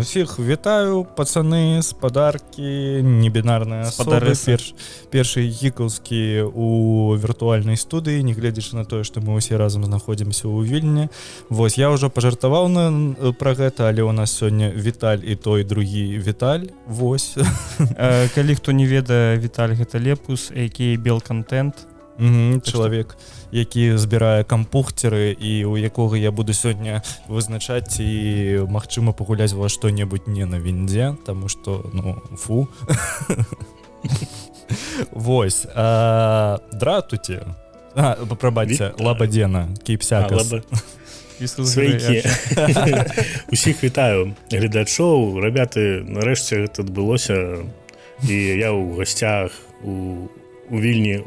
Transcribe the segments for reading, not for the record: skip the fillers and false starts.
Усіх вітаю, пацаны, спадаркі, небінарныя асобы, першыя гікаўскі у віртуальнай студыі, нягледзячы на тое, што мы ўсе разам знаходзімся ў Вільні. Вось, я ўжо пажартаваў пра гэта, але ў нас сёння Віталь і той другі Віталь. Вось. Калі хто не ведае, Віталь гэта Лепус, які Белконтент. Чалавек, які збірае кампухцеры і у якога я буду сёння вызначаць і магчыма пагуляць вас што-небудзь не на віндзе, таму што, фу. Вось, дратуце. Прабачце, лабадзена, кейпсякас. Усіх вітаю гледачоў, рабяты, нарэшце гэта адбылося, і я ў гасцях у Вільні,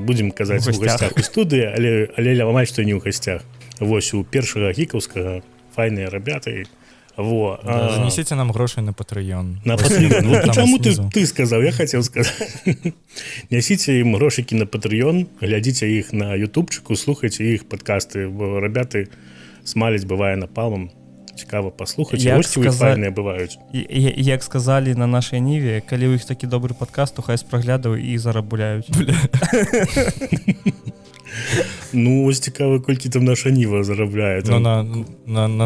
будзем казаць, у гасцях у студыі, але амаль што не ў гасцях. Вось, у першага гікаўскага файныя рабяты. Занесіце нам грошай на Patreon. На Patreon. Чаму ты сказаў? Я хацеў сказаць. Нясіце ім грошыкі на Patreon, глядзіце іх на ютубчыку, слухайце іх падкасты, бо рабяты смаляць бывае напалмам. Цікава паслухаць, госці ў іх файныя бываюць. Як сказалі на нашай ніве, калі ў іх такі добры падкаст, то хай спраглядаў і зарабляюць. Ось цікава, колькі там наша ніва зарабляе. На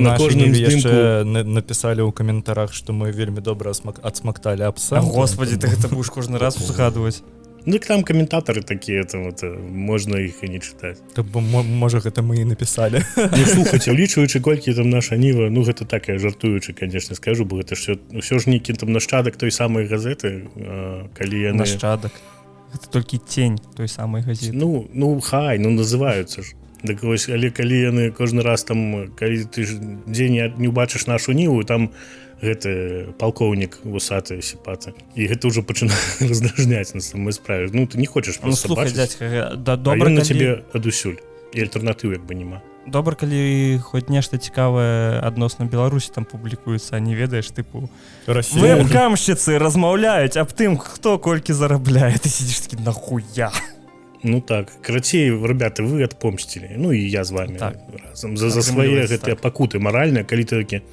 нашай ніве яшчэ напісалі ў каментарах, што мы вельмі добра адсмакталі абсент. Господі, так гэта будеш кожны раз узгадваць. Там каментатары такія, можна іх і не чытаць. Можа, гэта мы і напісалі. Слухайце, улічваючы, колькі там наша ніва, гэта так, я жартуючы, канешне, скажу, бо гэта ўсё ж нейкі там нашчадак той самай газеты, калі яны... Нашчадак. Гэта толькі тень той самай газеты. Хай, называюцца ж. Так вось, але калі яны кожны раз там, калі ты дзень не убачыш нашу ніву, там гэты палкоўнік вусаты, сіпаты. І гэта ўжо пачынае раздражняць на самой справе. Ты не хочаш проста бачыць. Слухай, дядька, а ён на цябе адусюль. І альтэрнатыў як бы няма. Добра, калі хоць нешта цікавае адносна Беларусі там публікуецца, а не ведаеш, тыпу вебкамшчыцы размаўляюць аб тым, хто колькі зарабляе. Ты сидзіш такі, нахуя? Так, карацей, ребята, вы адпомсцілі. І я з вами разам. За свае гэтыя пакуты маральныя, калі ты такі,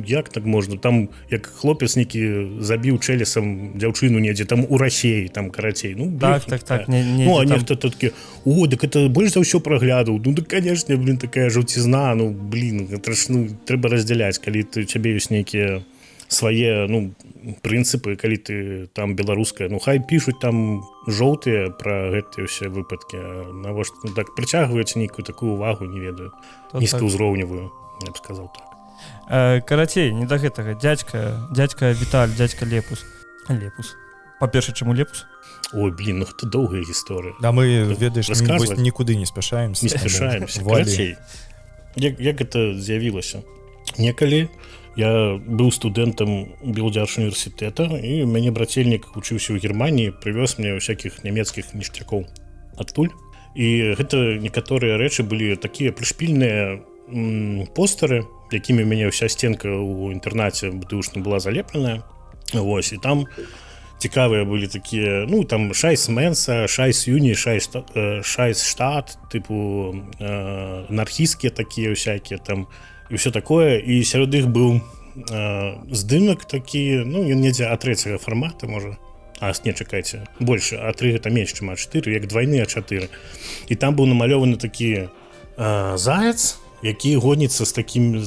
як так можна? Там, як хлопец нейкі забіў чэлесам дзяўчыну недзе, там у Расеі, там, карацей. Так. А нехто такі, дык это больш за ўсё праглядаў. Канешне, такая жаўцізна, гэта ж, трэба раздзяляць, калі цябе ёсць нейкія свае, прынцыпы, калі ты там беларуская, хай пішуць там жоўтыя пра гэтыя ўсе выпадкі, навошта так прыцягваюць нейкую такую увагу, не ведаю, нізкаўзроўневую, я б сказаў так. Карацей, не да гэтага, дядька Віталь, дядька Лепус. Па-першае, чаму Лепус? Гэта доўгая гісторыя. Да мы, ведаеш, нікуды не спяшаемся. Не спяшаемся. Карацей, як гэта з'явілася? Некалі я быў студэнтам Белдзяржуніверсітэта, і мяне брацельнік вучыўся ў Германіі, прывёз мне ўсякіх нямецкіх ніштякоў адтуль. І гэта некаторыя рэчы былі такія прышпільныя постары, якімі мяне ўся стенка ў інтэрнаце бытыўшна была залепленая. Вось, і там цікавыя былі такія, там Шайс Менса, Шайс Юні, Шайс Штат, тыпу анархісцкія такія ўсякія там, і ўсё такое, і сярод іх быў здымак такі, ён недзе А3 фармата, можа. Чакайце, больш, А3 гэта менш, чым А4, як двайны А4. І там быў намалёваны такі заяц, які гоніцца з такім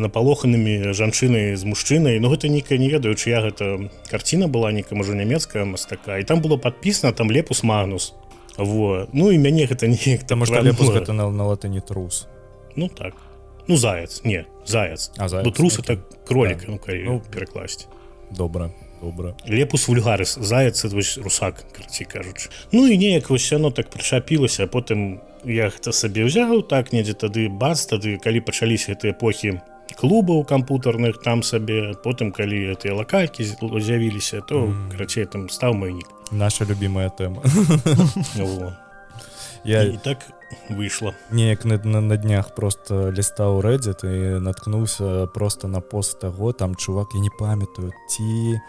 напалоханымі жанчынай з мужчынай. Гэта нейкая, не ведаю, чыя гэта карціна была, нейкая, можа, нямецкая мастака. І там было падпісана, там Лепус Магнус. І мяне гэта неяк... Таму што Лепус гэта на латыні трус. Так. Заяц, не, заяц. Бо трус это кролик, калі перакласці. Добра. Лепус вульгарис, заяц, вось русак, карацей кажучы. І неяк вось яно так прычапілася, а потым я гэта сабе ўзяў, так, недзе тады калі пачаліся гэтыя эпохі клубаў кампутарных, там сабе, потым, калі гэтыя лакалькі з'явіліся, то, карацей, там стаў мой нік. Наша любімая тэма. І так выйшла. Неяк на днях просто лістаў Reddit і наткнуўся просто на пост таго, там чувак, я не памятаю, ці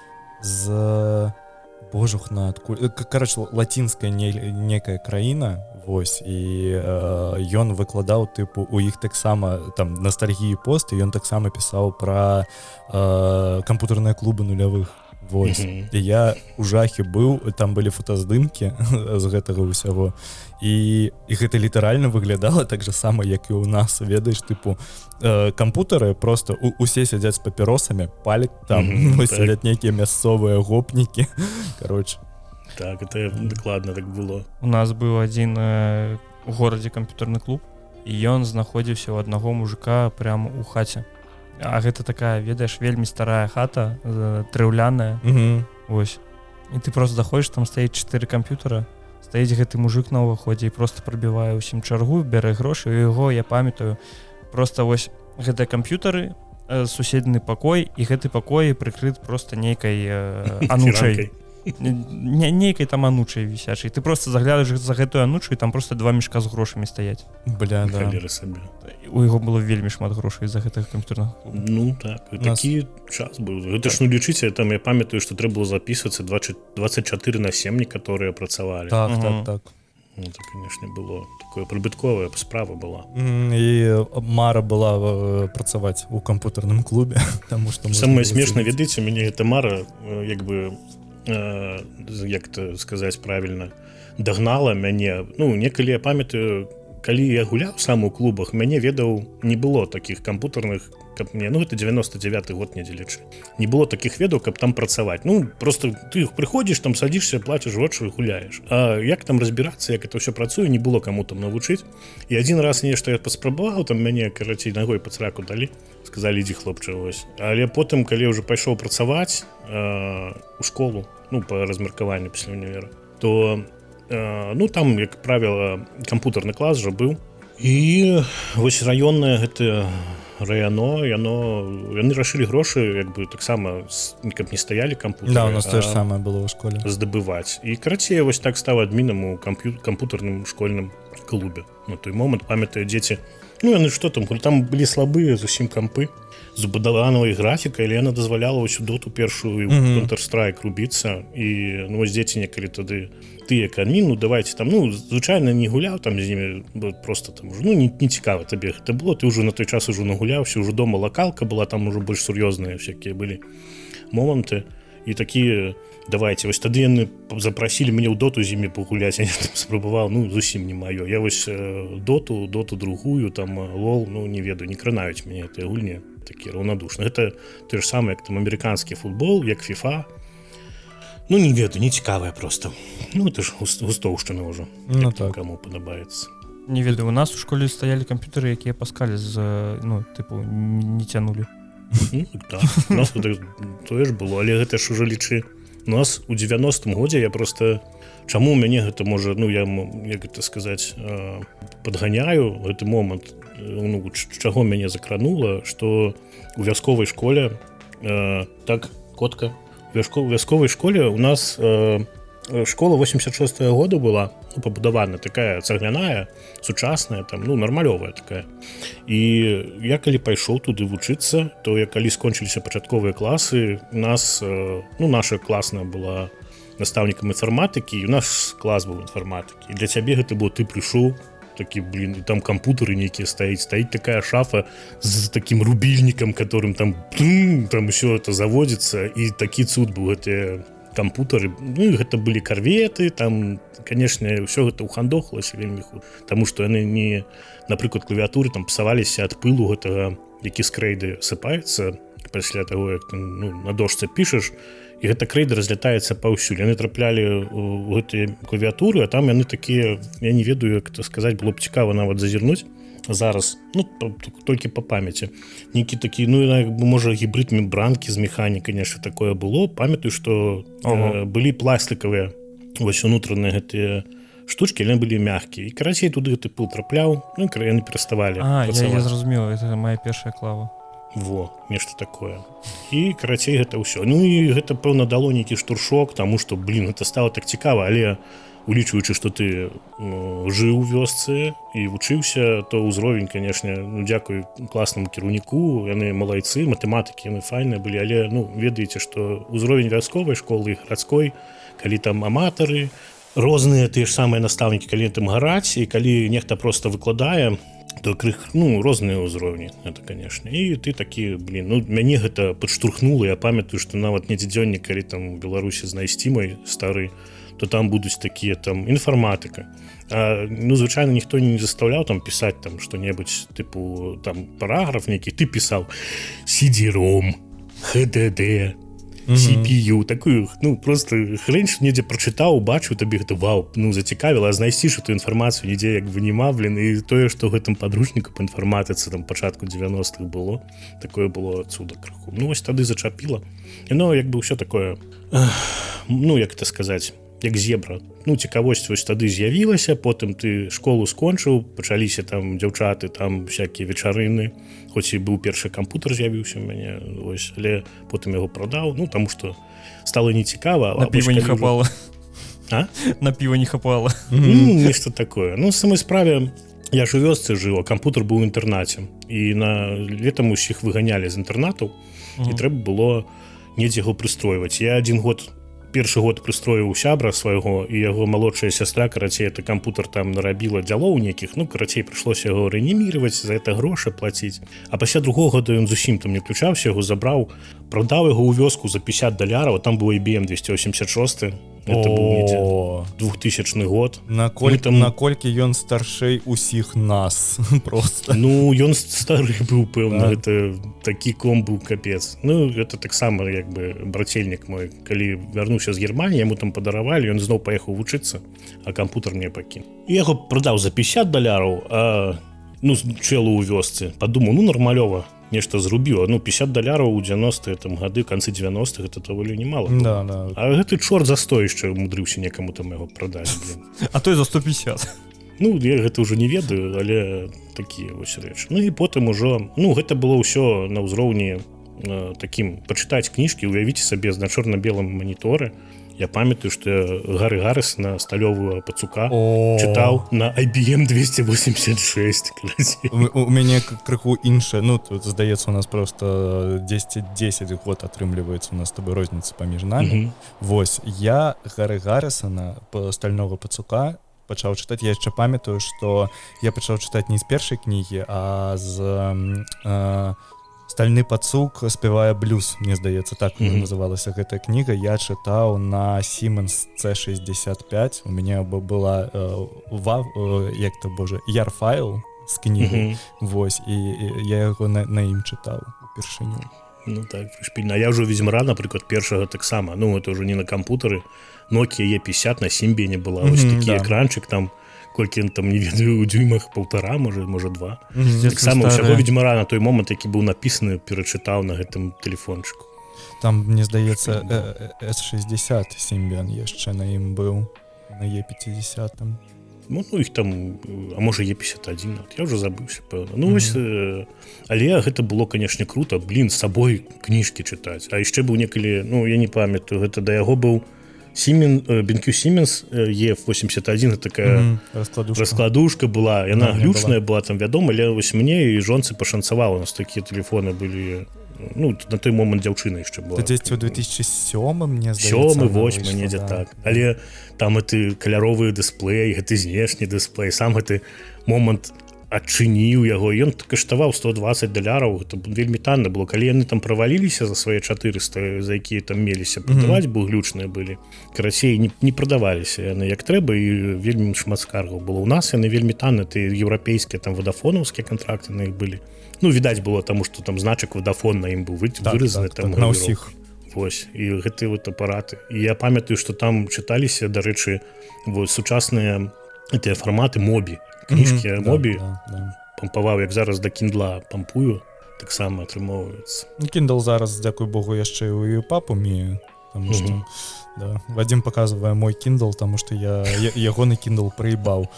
з божухна адкуль короче лацінская некая краіна вось і ён выкладаў тыпу у іх таксама там ностальгіі пост і ён таксама пісаў пра камп'ютарныя клубы нулявых вось і я у жахе быў, там былі фотаздымкі з гэтага ўсяго і гэта літаральна выглядала так же сама як і ў нас, ведаеш, тыпу камп'ютары просто усе сядзяць з папіросамі, палік там сядзяць нейкія мясцовыя гопнікі, короче. Так, это дакладна так было. У нас быў адзін у горадзе камп'ютарны клуб і ён знаходзіўся ў аднаго мужика прямо у хаце. А гэта такая, ведаеш, вельмі старая хата, драўляная. Вось. І ты просто заходзіш, там стаіць 4 камп'ютара, стаіць гэты мужик на ўваходзе і просто прабівае ўсім чаргу, бярэ грошы, і яго, я памятаю, просто вось гэтыя камп'ютары, суседны пакой, і гэты пакой прыкрыт просто нейкай анучай. Нейкай там анучай вісячай. Ты просто заглядаеш за гэтую анучу, і там просто 2 мешка з грошамі стаяць. Бля, да. У яго было вельмі шмат грошай з-за гэтых камп'ютарных клубаў. Ну так, такі час быў. Гэта ж, ну, лічыце, там я памятаю, што трэба было запісвацца 24/7 некаторыя працавалі. Так. Ну, это, конечно, было такое прыбытковая справа была. І мара была працаваць у камп'ютарным клубе, таму што самае смешнае, ведаеце, мяне эта мара як бы як то сказаць правільна, дагнала мяне. Ну, некалі я памятаю, калі я гуляў сам у клубах, мяне ведаў, не было такіх камп'ютарных, каб мне, ну, это 99-й год недзелечы. Не было такіх ведаў, каб там працаваць. Ну, просто ты прыходзіш, там садзішся, плаціш грошы і гуляеш. А як там разбірацца, як это ўсё працуе, не было каму там навучыць. І адзін раз нешта я паспрабаваў, там мяне, карацей, нагой па цраку далі, сказалі, ідзі, хлопча, вось. Але потым, калі ўжо пайшоў працаваць у школу, ну, па размеркаванню пасля універа, то ну, там, як правіла, камп'ютарны клас жа быў. І вось раённае гэта районо, яны рашылі грошы, як бы таксама, каб не стаялі камп'ютары. Да, у нас тое ж самае было ў школе. Здабываць. І, карацей, вось так стаў адмінам у камп'ютарным школьным клубе. На той момант, памятаю, дзеці, ну, яны што там былі слабыя зусім кампы, з убудаванай графікай, але яна дазваляла ўсю доту першую Counter-Strike рубіцца. І, ну, вось дзеці некалі тады ты як адмін, ну, давайте там, ну, звычайна не гуляў там з імі, просто там, ну, не цікава табе гэта было, ты ўжо на той час ужо нагуляўся, ўжо дома лакалка была, там ужо больш сур'ёзныя всякія былі моманты, і такія, давайте, вось тады яны запрасілі мяне ў доту з імі пагуляць, я там спрабаваў, ну, зусім не маё. Я вось доту другую, там, лол, ну, не ведаю, не кранаюць мяне гэтыя гульні, такія раўнадушныя. Гэта тое ж самае, як там амерыканскі футбол, як FIFA. Ну, не ведаю, не цікавая просто. Ну, это ж густоўшчына ўжо. Ну, так. Каму падабаецца. Не ведаю, у нас у школе стаялі камп'ютары, якія паскалі з, ну, тыпу, не цянулі. Ну, так, у нас тое ж было, але гэта ж ужо лічы. У нас у 90-м годзе я просто... Чаму у мяне гэта можа, ну, я, як гэта сказаць, падганяю гэты момант, ну, чаго мяне закранула, што у вясковай школе, так, котка, у вясковай школе у нас школа 86-го года была, ну, пабудавана, такая цагляная, сучасная, там, ну, нармалёвая такая. І я калі пайшоў туды вучыцца, то я калі скончыліся пачатковыя класы, у нас, ну, наша класная была настаўнікам інфарматыкі, і у нас клас быў інфарматыкі. І для цябе гэта было, ты прыйшоў, такі, блин, і там камп'ютары нейкія стаіць такая шафа з такім рубільнікам, которым там усё это заводзіцца, і такі цуд быў гэтыя камп'ютары. Ну, і гэта былі карветы, там, канешне, ўсё гэта ўхандохалася вельмі хутка, таму што яны не, напрыклад, клавіатуры там псаваліся ад пылу гэтага, які з крэйды сыпаецца пасля таго, як ты, ну, на дошцы пішаш, і гэта крэйда разлятаецца паўсюль. Яны траплялі ў гэтыя клавіатуры, а там яны такія, я не ведаю, як это сказаць, было б цікава нават зазірнуць зараз, ну, толькі па памяці. Нейкі такі, ну, як бы, можа, гібрид мембранкі з механікай, нешта такое было. Памятаю, што былі пластикавыя вось унутраныя гэтыя штучкі, яны былі мягкія. І, карацей, туды гэты пыл трапляў, ну, і яны пераставалі працаваць. Я зразумеў, гэта моя першая клава. Во, нешта такое. І, карацей, гэта ўсё. Ну, і гэта, пэўна, дало нейкі штуршок, таму што, блин, гэта стала так цікава, але улічваючы, што ты жыў у вёсцы і вучыўся, то ўзровень, канешне, дзякуй класнаму кіраўніку, яны малайцы, матэматыкі, яны файныя былі, але, ведаеце, што ўзровень вясковай школы і гарадской, калі там аматары, розныя тыя ж самыя настаўнікі, калі там гараць, і калі нехта проста выкладае, то розныя ўзроўні, это, канешне. І ты такі, мяне гэта падштурхнула, я памятаю, што нават недзе дзённік, калі там у Беларусі знайсці мой стары, то там будуць такія там інфарматыка. Звычайна ніхто не застаўляў там пісаць там што-небудзь тыпу там параграф нейкі, ты пісаў CD-ROM, HDD, CPU, такую, просто хрень, што недзе прачытаў, бачыў, табе гэта вау, зацікавіла, а знайсці ж эту інфармацыю нідзе як бы нема, і тое, што ў гэтым падручніку па інфарматыцы там пачатку 90-х было, такое было цуда крыху. Вось тады зачапіла. Яно як бы ўсё такое, як это сказаць, як зебра. Цікавосць вось тады з'явілася, потым ты школу скончыў, пачаліся там дзяўчаты, там всякія вечарыны, хоць і быў першы кампутер з'явіўся ў мяне, вось, але потым яго прадаў, таму што стала нецікава. На піва не хапала. На піва не хапала. Нешта такое. Самай справе, я ж у вёсцы жыў, а кампутер быў у інтэрнаце. І летам усіх выганялі з інтэрнатаў, і трэба было недзе яго прыстройваць. Я першы год прыстроіў сябра свайго, і яго малодшая сястра, карацей, это кампутер там нарабіла дзялоў нейкіх, карацей, прыйшлося яго рэаніміраваць, за это грошы плаціць. А пасля другога года ён зусім там не включаўся, яго забраў, прадаў яго ў вёску за $50, там быў IBM 286, это быў недзе 2000 год. Наколькі ён старшэй усіх нас просто. Ён стары быў, пэўна, это такі ком быў капец. Это таксама як бы брацельнік мой, калі вярнуўся з Германіі, яму там падаравалі, ён зноў паехаў вучыцца, а кампутер мне пакінуў. І яго прадаў за $50, а чэлу ў вёсцы. Падумаў, нармалёва нешта зрубіла. $50 у 90-е там гады, канцы 90-х, это даволі немало. Да. А гэты чорт за 100 яшчэ умудрыўся некаму там яго прадаць. А той за 150. Я гэта ўжо не ведаю, але такія вось рэчы. І потым ужо, гэта было ўсё на ўзроўні такім, пачытаць кніжкі, уявіце сабе на чорна-белым маніторы. Я памятаю, што я Гары Гаррісона «Сталёвую пацука» чытаў на IBM 286. У мяне крыху іншае, тут, здаецца, у нас просто 10 год атрымліваецца у нас з табой розніца паміж намі. Вось, я Гары Гаррісона «Стальнога пацука» пачаў чытаць, я яшчэ памятаю, што я пачаў чытаць не з першай кнігі, а з «Стальны пацук спявае блюз», мне здаецца, так называлася гэтая кніга. Я чытаў на Siemens C65. У мяне была ярфайл з кнігай. Вось, і я яго на ім чытаў упершыню. Так, шпільна. Я ўжо Ведзьмара, напрыклад, першага таксама. Это ўжо не на кампутары. Nokia E50 на Сімбене была. Вось такі экранчык там, колькі ён там, не ведаю, у дзюймах 1,5, можа 2. Таксама ўсяго Ведзьмара на той момант, які быў напісаны, перачытаў на гэтым тэлефончыку. Там, мне здаецца, S60 Сімбен яшчэ на ім быў, на E50. Іх там, а можа E51, я ўжо забыўся, пэўна. Але гэта было, канешне, круто, з сабой кніжкі чытаць. А яшчэ быў некалі, я не памятаю, гэта да яго быў BenQ Siemens E81, такая раскладушка была, яна глючная была, там вядома, але вось мне і жонцы пашанцавала, у нас такія тэлефоны былі, на той момант дзяўчына яшчэ была. Дзесь у 2007, мне здаецца. 7-8, недзе так. Але там гэты каляровы дысплей, гэты знешні дысплей, сам гэты момант адчыніў яго, ён каштаваў $120, гэта вельмі танна было. Калі яны там праваліліся за свае 400, за якія там меліся прадаваць, бо глючныя былі, карацей, не прадаваліся яны як трэба, і вельмі шмат скаргаў было. У нас яны вельмі танны, ты еўрапейскія, там вадафонаўскія кантракты на іх былі. Відаць было, таму што там значак вадафон на ім быў выразаны. На ўсіх. Вось, і гэтыя вот апараты. І я памятаю, што там чыталіся, дарэчы, сучасныя гэтыя фарматы мобі. Кніжкі мобі пампаваў, як зараз да Kindle пампую, таксама атрымоўваецца. Kindle зараз, дзякуй Богу, яшчэ і ў папу мею, таму што Да. Вадим показывае мой Kindle, таму што я ягоны Kindle прыебаў.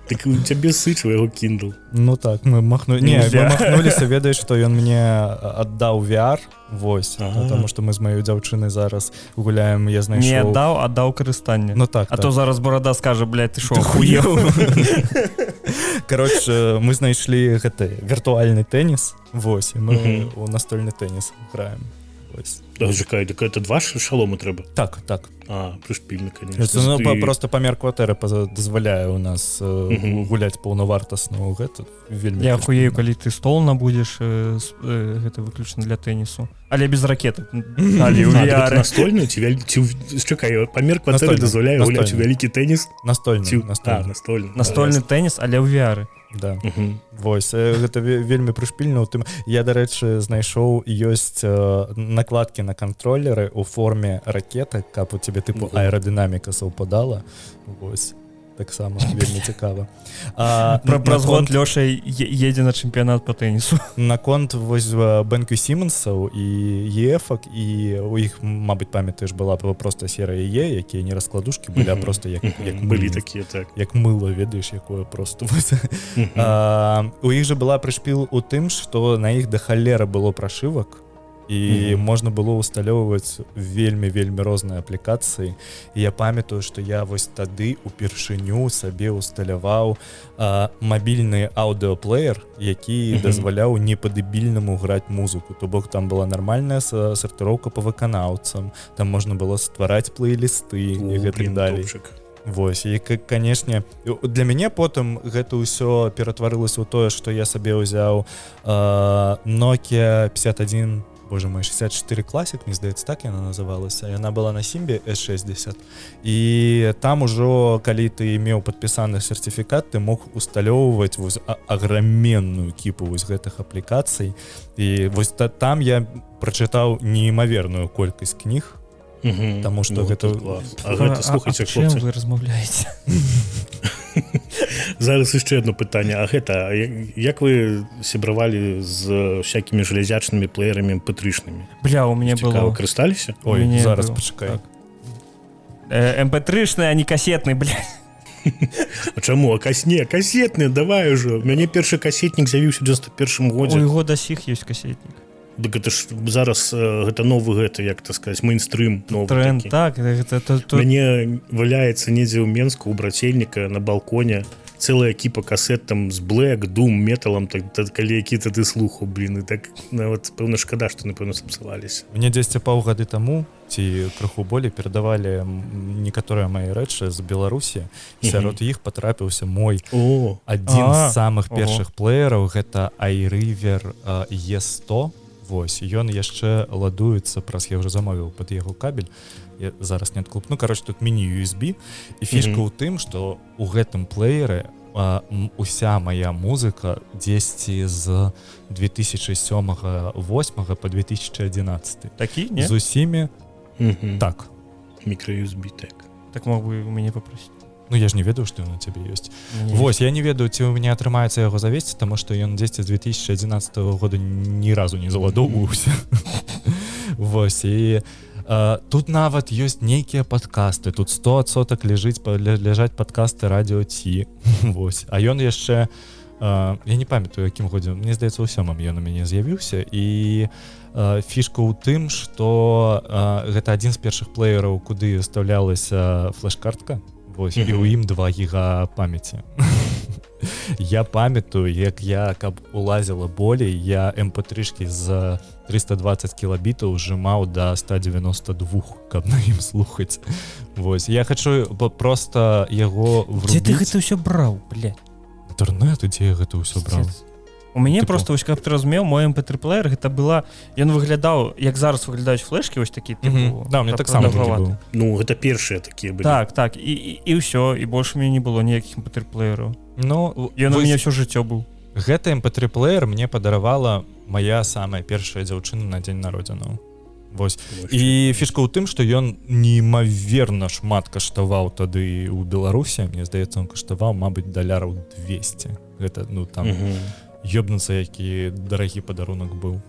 Так у цябе сыч у яго Kindle. Ну так, мы махнуліся, ведаеш, што ён мне аддаў VR, вось, потому што мы з маёй дзяўчынай зараз гуляем, я знайшоў... Не аддаў, аддаў карыстанне. Ну так, а то зараз барада скажа, блядь, ты шо, охуел? Короче, мы знайшлі гэты віртуальны тэніс, вось, і мы у настольны тэніс граем. Чакай, так это два шаломы трэба? Так. Прышпільны, конечно. Ну, просто памер кватэры дазваляе у нас гуляць паўнавартасна. Гэта вельмі... Я ахуею, калі ты стол набудзеш, гэта выключна для тэнісу. Але без ракетак. Настольны? Чакай, памер кватэры дазваляе гуляць у вялікі тэніс? Настольны. Настольны тэніс, але ў VR. Да. Вось, гэта вельмі прышпільна. Я, дарэчы, знайшоў, ёсць накладкі на кантролеры ў форме ракетак, каб у цябе тыпу аэрадынаміка саўпадала. Вось, таксама вельмі цікава. Праз год Лёша едзе на чэмпіянат па тэнісу. Наконт вось Бенкю Сімонсаў і ЕФак, і у іх, мабыць, памятаеш, была проста серыя Е, якія не раскладушкі былі, а проста як былі такія, так. Як мыло, ведаеш, якое проста. У іх жа была прышпіл у тым, што на іх да халеры было прашывак, і можна было ўсталёўваць вельмі розныя аплікацыі. І я памятаю, што я вось тады упершыню сабе ўсталяваў мабільны аўдыоплеер, які дазваляў не па-дэбільнаму граць музыку. То бок там была нармальная сартыроўка па выканаўцам, там можна было ствараць плейлісты і гэтак далей. Вось, і, канешне, для мяне потым гэта ўсё ператварылася ў тое, што я сабе ўзяў Nokia 51, боже мой, 64 Classic, мне здаецца, так яна называлася. Яна была на Сімбе S60. І там ужо, калі ты меў падпісаны сертыфікат, ты мог усталёўваць вось аграменную кіпу вось гэтых аплікацый. І вось там я прачытаў неімаверную колькасць кніг, таму што гэта... А гэта, слухайце, хлопцы... Чым вы размаўляеце? Зараз яшчэ одно пытанне. А гэта, як вы сябравалі з всякімі жалезячнымі плеерамі MP3-шнымі? Бля, у мяне было... Цікава, карысталіся? Ой, зараз пачакай. MP3-шны, а не касетны, бля. А чаму? А касетны, давай ужо. У мяне першы касетнік з'явіўся ў 91-м годзе. У яго да сіх ёсць касетнік. Дык гэта ж зараз гэта новы гэта, як так сказаць, мейнстрым новы тренд, такі. Так, гэта... Мяне валяецца недзе ў Менску у брацельніка на балконе цэлая кіпа касет там з блэк, дум, металам, калі які тады слухаў, блін, і так нават пэўна шкада, што напэўна сапсаваліся. Мне 10 паўгады таму ці крыху болей перадавалі некаторыя мае рэчы з Беларусі. Сярод іх патрапіўся мой адзін з самых першых плеераў, гэта iRiver E100. Вось, ён яшчэ ладуецца праз, я ўжо замовіў пад яго кабель, я зараз не адклупну, кароче, тут міні-USB, і фішка ў тым, што ў гэтым плееры уся мая музыка дзесьці з 2007-2008 па 2011. Такі, не? З усімі, так. Мікро-USB, так. Так мог бы у мяне папросіць. Ну, я ж не ведаў, што ён у цябе ёсць. Вось, я не ведаю, ці ў мяне атрымаецца яго завесці, таму што ён дзесьці з 2011 года ні разу не заладоўваўся. Вось, і тут нават ёсць нейкія падкасты, тут 100% ляжаць падкасты радіо Ці. Вось, а ён яшчэ, я не памятаю, якім годзе, мне здаецца, у 7-м ён у мяне з'явіўся, і фішка ў тым, што гэта адзін з першых плеераў, куды ўстаўлялася флеш-картка. Вось, і ў ім 2 гіга памяці. Я памятаю, як я, каб улазіла болей, я MP3-шкі з 320 кілабітаў ужимаў да 192, каб на ім слухаць. Вось, я хачу проста яго врубіць. Дзе ты гэта ўсё браў, блядь? Інтэрнет, дзе я гэта ўсё браў? У мяне просто, вось, каб ты разумеў, мой MP3-плеер, гэта была... Ён выглядаў, як зараз выглядаюць флешкі, вось такі, типу... Да, у меня так само быў. Ну, гэта першыя такія былі. Так, і ўсё, і больш у мяне не было ніякіх MP3-плеераў. Ну, ён у мяне ўсё жыццё быў. Гэты MP3-плеер мне падаравала моя самая першая дзяўчына на дзень народзінаў. Вось. І фішка ў тым, што ён неймаверна шмат каштаваў тады ў Беларусі. Мне здаецца, он каштаваў, мабыць, $200. Гэта, ну, там... ёбнуцца, які дарагі падарунак быў.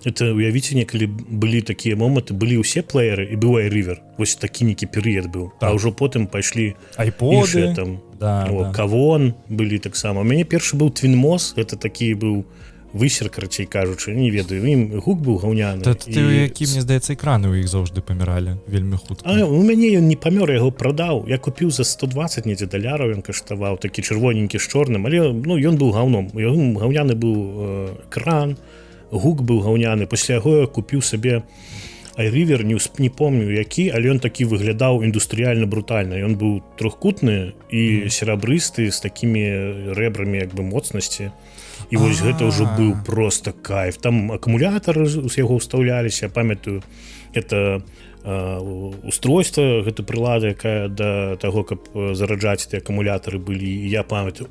это уявіце, некалі былі такія моманты, былі ўсе плееры і быў iRiver, вось такі некі перыяд быў, так. А ўжо потым пайшлі айподы там да, да. Кавон былі таксама. У мяне першы быў Твинмос, гэта такі быў высер, карацей кажучы, не ведаю, ім гук быў гаўняны. Ты які, мне здаецца, экраны ў іх заўжды паміралі вельмі хутка. А у мяне ён не памёр, я яго прадаў, я купіў за 120 недзе даляраў, ён каштаваў, такі чырвоненькі з чорным, але ну, ён быў гаўном, гаўняны быў экран, гук быў гаўняны, пасля яго я купіў сабе iRiver, не помню які, але ён такі выглядаў індустрыяльна брутальна, ён быў трохкутны і серабрысты з такімі рэбрамі як бы моцнасці. І вось гэта ўжо быў просто кайф. Там акумулятары з яго ўстаўляліся, памятаю, это устройство, гэта прылада, якая да таго, каб зараджаць ці акумулятары былі. І я памятаю,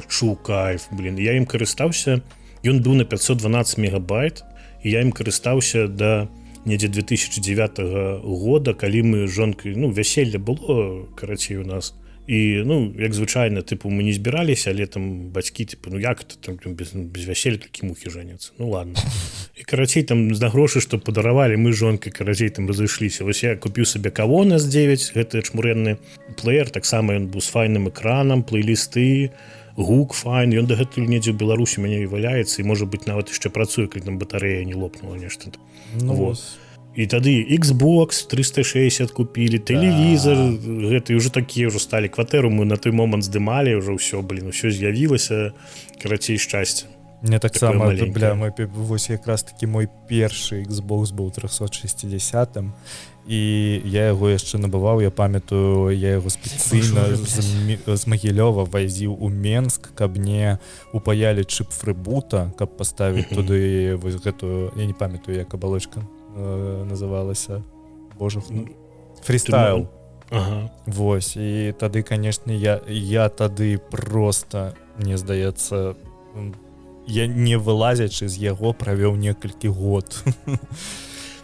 чу кайф, блин. Я ім карыстаўся, ён быў на 512 мегабайт, і я ім карыстаўся да недзе 2009 года, калі мы з жонкай, ну, вяселле было, карацей, у нас. І, ну, як звычайна, тыпу, мы не збіраліся, але там бацькі, тыпу, ну, як это там без вяселля такі мухі жаняцца? Ну, ладно. І, карацей, там, на грошы, што падаравалі, мы з жонкай, карацей, там разышліся. Вось я купіў сабе Кавон S9, гэта чмурэнны плеер, таксама ён быў з файным экранам, плейлісты, гук файн, ён дагэтуль недзе ў Беларусі мяне і валяецца, і, можа быць, нават яшчэ працуе, калі там батарэя не лопнула нешта. Ну, вот. І тады Xbox 360 купілі, тэлевізор, гэта, і ўжо такія ўжо сталі кватэру, мы на той момант здымалі, ўжо ўсё, блин, ўсё з'явілася, карацей, шчасце. Мне таксама, бля, вось якраз такі мой першы Xbox быў 360-м, і я яго яшчэ набываў, я памятаю, я яго спецыйна з Магілёва вазіў у Менск, каб мне упаялі чып фрыбута, каб паставіць туды вось гэтую, я не памятаю, як абалочка называлася, боже, фрістайл. Ага. Вось, і тады, канешне, я тады проста, мне здаецца, я не вылазячы з яго правёў некалькі год.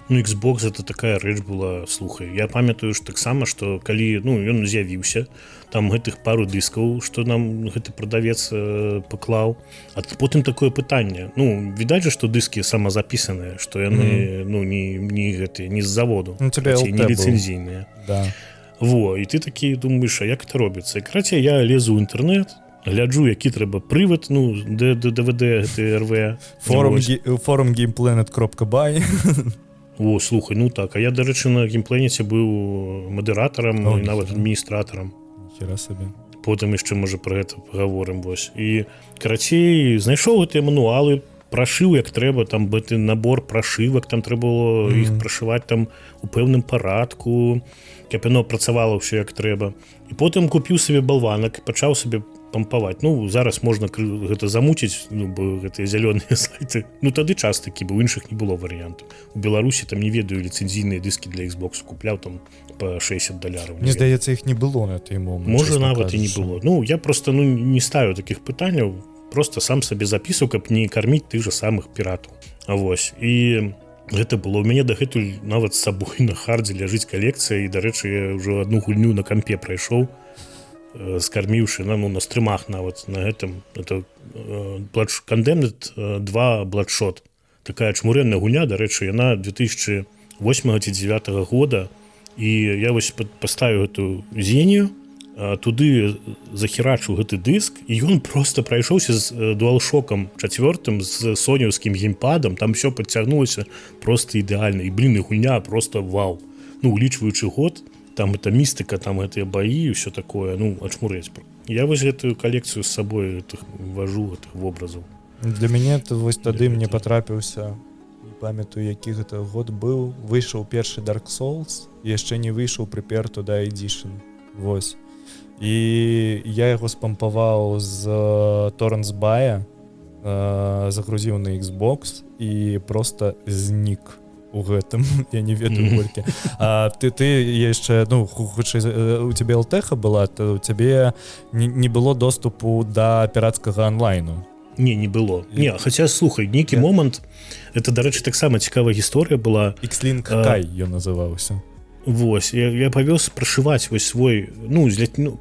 Ну, Xbox это такая рэч была, слухай, я памятаю ж таксама, што калі, ну, ён з'явіўся, там гэтых пару дыскаў, што нам гэты прадавец паклаў, а потым такое пытанне, ну, відаць жа, што дыскі самазапісаныя, што яны, ну, не гэтыя, не з заводу, ну, не ліцэнзійныя. Да. Во, і ты такі думаеш, а як это робіцца? І, карацей, я лезу ў інтэрнэт, гляджу, які трэба прывад, ну, DVD, РВ. Форум gameplanet.by. О, слухай, ну так, а я, дарэчы, на геймпланеце быў мадэратарам і нават адміністратарам. Хера сабе. Потым яшчэ, можа, пра гэта пагаворым, вось. І, карацей, знайшоў гэтыя мануалы, прашыў, як трэба, там гэты набор прашывак, там трэба было іх прашываць там у пэўным парадку, каб яно працавала ўсё як трэба. І потым купіў сабе балванак, пачаў сабе пампаваць. Ну, зараз можна гэта замуціць, ну, бо гэтыя зялёныя сайты. Ну, тады час такі, бо іншых не было варыянтаў. У Беларусі там, не ведаю, ліцэнзійныя дыскі для Xbox купляў там па $60. Мне здаецца, іх не было на той момант. Можа, нават і не было. Ну, я просто, ну, не ставіў такіх пытанняў, просто сам сабе запісаў, каб не карміць тых жа самых піратаў. А вось. І гэта было. У мяне дагэтуль нават з сабой на хардзе ляжыць калекцыя, і, дарэчы, я ўжо одну гульню на кампе прайшоў, скарміўшы, ну, на стрымах нават на гэтым. Это Condemned 2 Bloodshot. Такая чмурэнная гульня, дарэчы, яна 2008 ці 2009 года, і я вось паставіў гэту зенію, туды захерачыў гэты дыск, і ён просто прайшоўся з DualShock'ом 4 з сонеўскім геймпадам, там все падцягнулася просто ідэальна, і, блин, і гульня просто вау. Ну, улічваючы год, там это містыка, там гэтыя баі і ўсё такое, ну, ачмурэць. Я вось гэтую калекцыю з сабой вожу гэтых вобразаў. Для мяне то вось тады мне патрапіўся, не памятаю, які гэта год быў, выйшаў першы Dark Souls, яшчэ не выйшаў Prepare to Die Edition. Вось. І я яго спампаваў з Torrents-Buy, загрузіў на Xbox і просто знік у гэтым, я не ведаю колькі. Ты яшчэ, ну, хутчэй, у цябе LTH была, то у цябе не было доступу да пірацкага онлайну. Не было. Не, хаця, слухай, нейкі момант, это, дарэчы, таксама цікавая гісторыя была. X-Link Kai ён называўся. Вось, я павёз прашываць вось свой, ну,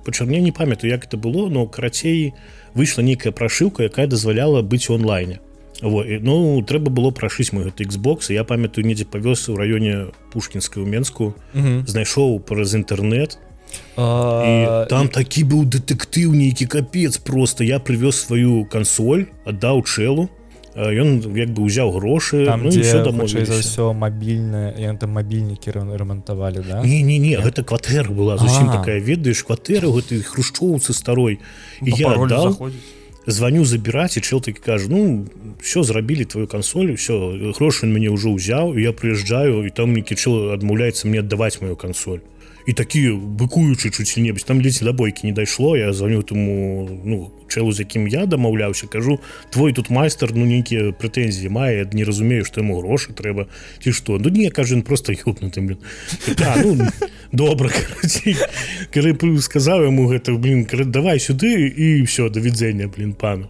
пачарне не памятаю, як это было, но, карацей, выйшла нейкая прашыўка, якая дазваляла быць у онлайне. Ну трэба было прашыць мой гэты Xbox, я памятаю, недзе павёз у раёне Пушкінскай у Менску, знайшоў праз інтэрнэт, і там такі быў дэтэктыў нейкі капец просто. Я прывёз сваю кансоль, аддаў чэлу, ён як бы ўзяў грошы, там, ну, дзе, хутчэй за ўсё, мабільнае, там мабільнікі рамантавалі, да? Не, гэта кватэра была зусім такая, ведаеш, кватэра ў гэтай хрушчоўцы старой. І я аддаў, звоню забіраць, і чэл такі кажа, ну, все, зрабілі твою кансоль, все, грошы мяне ўжо ўзяў, і я прыязджаю, і там нейкі чэл адмаўляецца мне аддаваць мою кансоль. І такі быкуючы чуць небось, там ледзь да бойкі не дайшло, я звоню таму, ну, чэлу, з якім я дамаўляўся, кажу, твой тут майстар, ну, нейкія прэтэнзіі мае, не разумею, што яму грошы трэба, ці што. Ну, не, кажу, проста ёбнуты, блин. Ну, добра, карацей. Калі сказаў яму гэта, блин, давай сюды, і все, да відзення, блин, пану.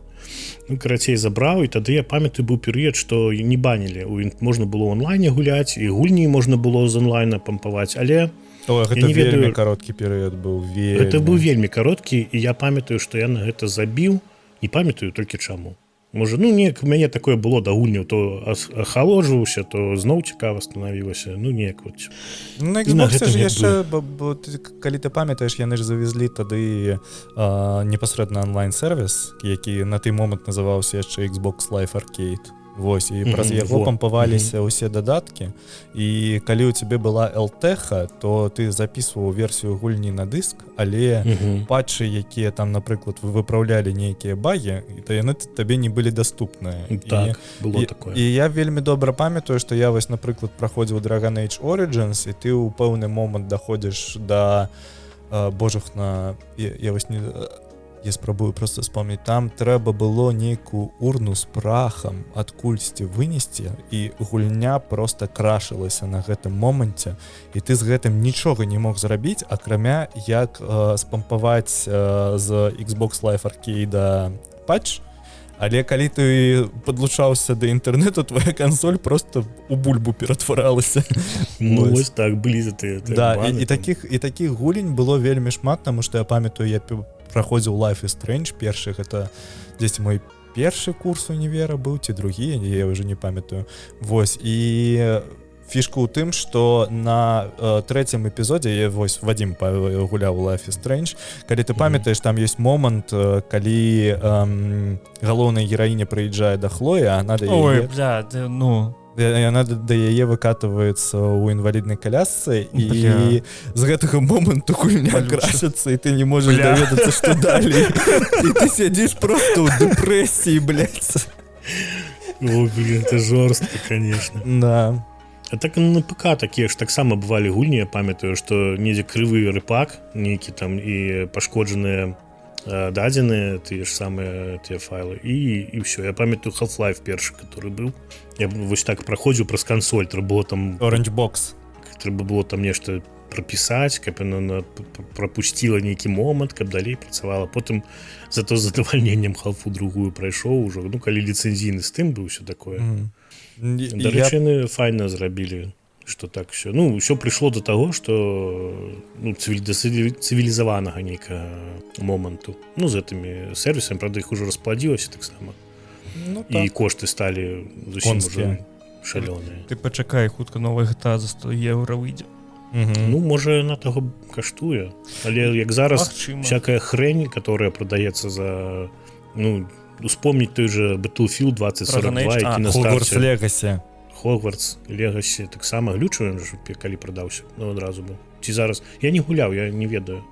Ну, карацей, забраў, і тады я памятаю, быў перыяд, што не банілі. Можна было онлайне гуляць, і гульні можна было з онлайна пампаваць, але гэта вельмі кароткі перыяд быў. Гэта быў вельмі кароткі, і я памятаю, што я на гэта забіў, не памятаю толькі чаму. Можа, ну, неяк у мяне такое было да гульняў, то ахалоджваўся, то зноў цікава станавілася, ну, неяк вот. На Xbox ж яшчэ, калі ты памятаеш, яны ж завезлі тады непасрэдна онлайн-сервіс, які на той момант называўся яшчэ Xbox Live Arcade. Вось, і праз яго пампаваліся ўсе дадаткі, і калі ў цябе была LTH, то ты запісваў версію гульні на дыск, але патчы, якія там, напрыклад, выпраўлялі нейкія багі, то яны табе не былі даступныя. Так, было такое. І я вельмі добра памятаю, што я вось, напрыклад, праходзіў Dragon Age Origins, і ты ў пэўны момант даходзіш да божахна, я вось не... Я спрабую просто вспомнить, там трэба было нейкую урну з прахам адкульсьці вынесці, і гульня просто крашылася на гэтым моманце, і ты з гэтым нічога не мог зрабіць, акрамя як спампаваць з Xbox Live Arcade патч, але калі ты падлучаўся да інтэрнэту, твоя кансоль просто у бульбу ператваралася. Ну, вось так, былі за тыя. Да, і такіх гулень было вельмі шмат, таму што я памятаю, я праходзіў Life is Strange першы, гэта дзесьці мой першы курс універа быў, ці другі, я ўжо не памятаю. Вось, і фішка ў тым, што на трэцім эпізодзе, я вось Вадзім гуляў Life is Strange, калі ты памятаеш, там ёсць момант, калі галоўная гераіня прыязджае да Хлоі, а она да яе... Ой, бля, ну... Яна да яе выкатываецца ў інваліднай колясцы, і з гэтага моманту гульня крашыцца, і ты не можаш даведацца, што далей. І ты сядзіш просто ў дэпрэсіі, блядь. О, блин, это жорстка, конечно. Да. А так на ПК такія ж таксама бывалі гульні, я памятаю, што недзе крывы рэпак, нейкі там і пашкоджаныя дадзеныя, тыя ж самыя тыя файлы, і ўсё. Я памятаю Half-Life першы, который быў. Я вось так праходзіў праз кансоль, трэба было там... Orange Box. Трэба было там нешта прапісаць, каб яна прапусціла нейкі момант, каб далей працавала. Потым зато з задавальненнем Half-у другую прайшоў ужо, ну, калі ліцэнзійны з тым быў, усё такое. Дарэчы, яны файна зрабілі, што так все. Ну, ўсё прыйшло до таго, што да цывілізаванага нейкага моманту. Ну, з гэтымі сервісамі, правда, іх ужо распладзілася таксама. Ну, так. І кошты сталі зусім ужо шалёныя. Ты пачакай, хутка новая GTA за 100 евро выйдзе. Ну, можа, яна таго каштуе. Але як зараз всякая хрень, которая прадаецца за... Ну, успомніць той же Battlefield 2042, які на старце... Hogwarts Legacy. Hogwarts Legacy таксама глючваем, калі прадаўся, ну, адразу быў. Ці зараз? Я не гуляў, я не ведаю.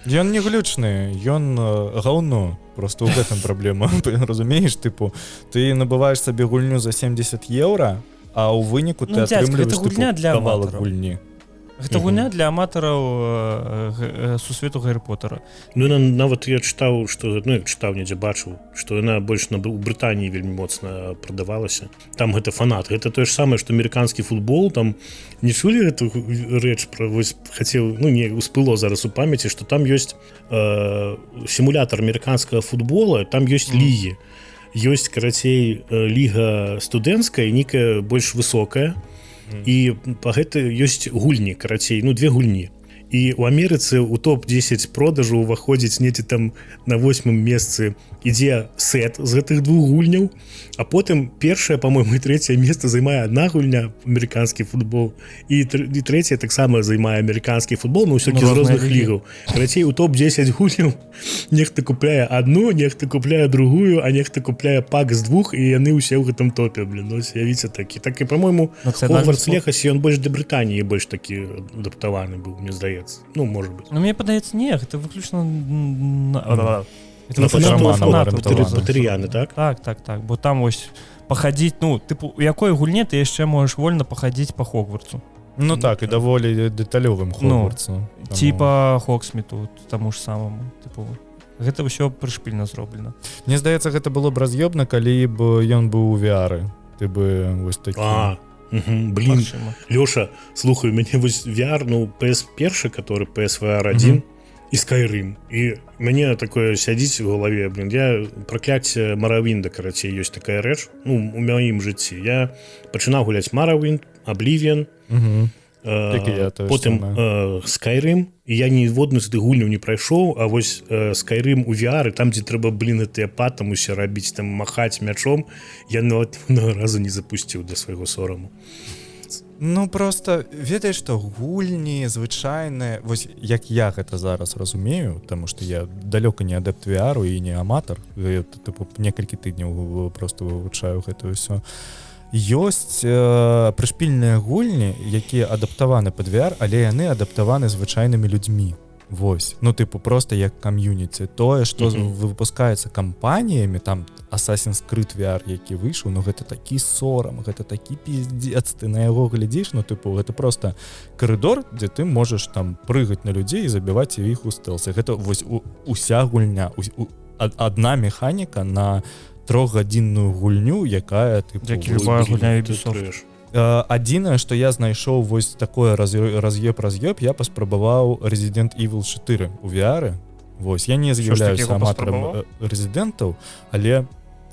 Ён не глючны, ён гаўно. Просто ў гэтым праблема. Разумееш, тыпу, ты набываеш сабе гульню за 70 евро, а ў выніку ты атрымліваеш кавалак гульні. Гэта гульня для аматараў сусвету Гаррі Поттера. Ну, нават я чытаў, што, ну, як чытаў, недзе бачыў, што яна больш у Брытаніі вельмі моцна прадавалася. Там гэта фанат. Гэта тое ж самае, што амерыканскі футбол, там не чулі гэту рэч пра, вось, хацеў, ну, не успыло зараз у памяці, што там ёсць сімулятар амерыканскага футбола, там ёсць лігі. Ёсць, карацей, ліга студэнцкая, нейкая больш высокая, і па гэта ёсць гульні, карацей, ну, две гульні. і у Амерыцы у топ-10 продажу уваходзіць недзе там на 8-м месцы ідзе сет з гэтых двух гульняў, а потым першае, по-моему, і трэцяе месца займае одна гульня, амерыканскі футбол, і трэцяе таксама займае амерыканскі футбол, но ўсё-таки з розных лігаў. Карацей, у топ-10 гульняў нехта купляе одну, нехта купляе другую, а нехта купляе пак з двух, і яны ўсе ў гэтым топе, блин, ну, явіце такі. Так і, по-моему, Хогвартс Легаси, ён больш да Брытаніі больш такі адаптаваны быў, мне здаецца. Ну, может быть. Ну, мне падаецца, не, гэта выключна батарыяны, так? Так, бо там вось пахадзіць, ну, тыпу, у якой гульне ты яшчэ можаш вольна пахадзіць па Хогвартсу. Ну так, і даволі дэталёвым Хогвартсу. Ну, типа Хогсміту, таму ж самому, тыпу. Гэта ўсё прышпільна зроблена. Мне здаецца, гэта было б раз'ёбна, калі б ён быў у VR. Ты бы вось такі... Блин, Лёша, слухай, у мяне вось VR, ну, PS1, который PSVR 1, і Skyrim. І мяне такое сядзіць у галаве, блин, я пракляцце Маравінда, карацей, ёсць такая рэч, ну, у маім жыцці. Я пачынаў гуляць Маравінд, Oblivion, потым Skyrim, і я ніводную з тых гульняў не прайшоў, а вось Skyrim у VR, там, дзе трэба, блин, гэтыя патамуся рабіць, там, махаць мячом, я нават разу не запусціў для свайго сораму. Ну, просто, ведаеш, што гульні звычайныя, вось як я гэта зараз разумею, таму што я далёка не адэпт VR і не аматар, тыпу, некалькі тыдняў просто вывучаю гэта ўсё. Ёсць прышпільныя гульні, якія адаптаваны пад VR, але яны адаптаваны звычайнымі людзьмі. Вось. Ну, тыпу, просто як кам'юніці. Тое, што выпускаецца кампаніямі, там Assassin's Creed VR, які выйшаў, ну, гэта такі сорам, гэта такі пиздец, ты на яго глядзіш, ну, тыпу, гэта просто карыдор, дзе ты можаш там прыгаць на людзей і забіваць іх у стэлсе. Гэта вось уся гульня, адна механіка на 3-гадзінную гульню, якая, тыпу... Як і любая гульня Ubisoft. Адзінае, што я знайшоў вось такое раз'ёб, я паспрабаваў Resident Evil 4 у VR. Вось, я не з'яўляюся аматарам рэзідэнтаў, але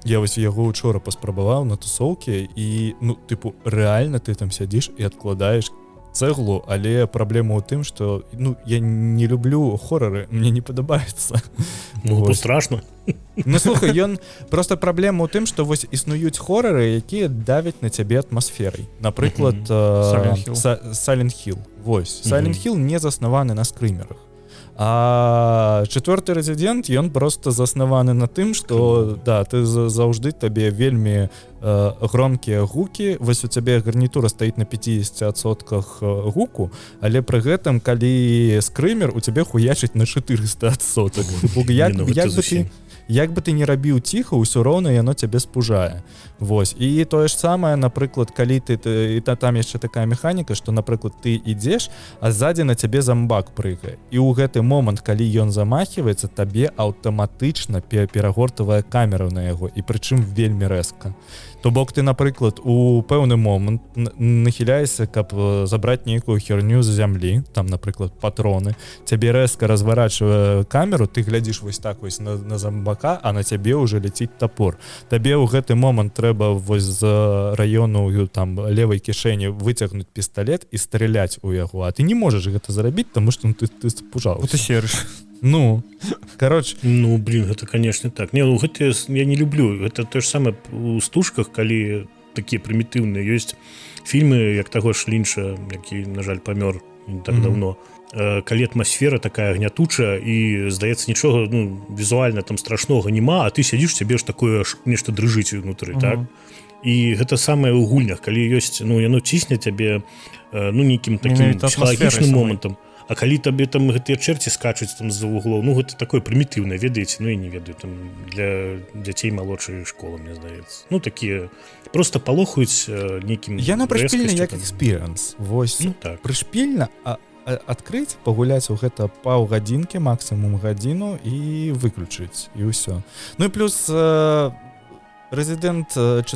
я вось яго учора паспрабаваў на тусоўкі і, ну, тыпу, рэальна ты там сядзіш і адкладаеш цэглу, але праблема ў тым, што, ну, я не люблю хорары, мне не падабаецца. Ну, то страшно. Ну, слухай, просто праблема ў тым, што вось існуюць хорары, якія давяць на цябе атмасферай. Напрыклад, Silent Hill. Вось. Silent Hill не заснаваны на скрымерах. А чацвёрты рэзідэнт, ён просто заснаваны на тым, што, да, ты заўжды табе вельмі громкія гукі, вось у цябе гарнітура стаіць на 50% гуку, але пры гэтым, калі скрымер, у цябе хуячыць на 400%. Як бы ты не рабіў ціха, ўсё роўна яно цябе спужае. Вось. І тое ж самае, напрыклад, калі ты там яшчэ такая механіка, што, напрыклад, ты ідзеш, а ззаді на цябе замбак прыгае. І ў гэты момант, калі ён замахіваецца, табе аўтаматычна перагортавая камера на яго, і прычым вельмі рэзка. То бок ты, напрыклад, у пэўны момант нахіляешся, каб забраць нейкую херню з зямлі, там, напрыклад, патроны, цябе рэзка разворачвае камеру, ты глядзіш вось так вось на замбака, а на цябе ўжо ляціць топор. Табе ў гэты момант трэба вось з раёну там левай кішэні выцягнуць пісталет і страляць у яго, а ты не можаш гэта зрабіць, таму што ты спужаўся. Ты серыш. Ну, короче... Ну, блин, это, конечно, так. Не, ну, гэта я не люблю. Это то же самое у стужках, калі такія прымітыўныя. Ёсць фільмы, як таго ж Лінча, які, на жаль, памёр не так давно. Калі атмасфера такая гнятучая і, здаецца, нічога, ну, візуальна там страшнога няма, а ты сядзіш, цябе ж такое нешта дрыжыць унутры, так? І гэта самае ў гульнях, калі ёсць, ну, яно цісне цябе, ну, нейкім такім псіхалагічным момантам. А калі табе там гэтыя чэрці скачуць там з-за вуглоў, ну гэта такое прымітыўнае, ведаеце, ну я не ведаю, там для дзяцей малодшай школы, мне здаецца. Ну такія просто палохаюць нейкім... Яно прышпільна як экспірыенс. Вось, ну, так. Прышпільна, адкрыць, пагуляць у гэта паўгадзінкі, максімум гадзіну і выключыць, і ўсё. Ну і плюс... Resident 4,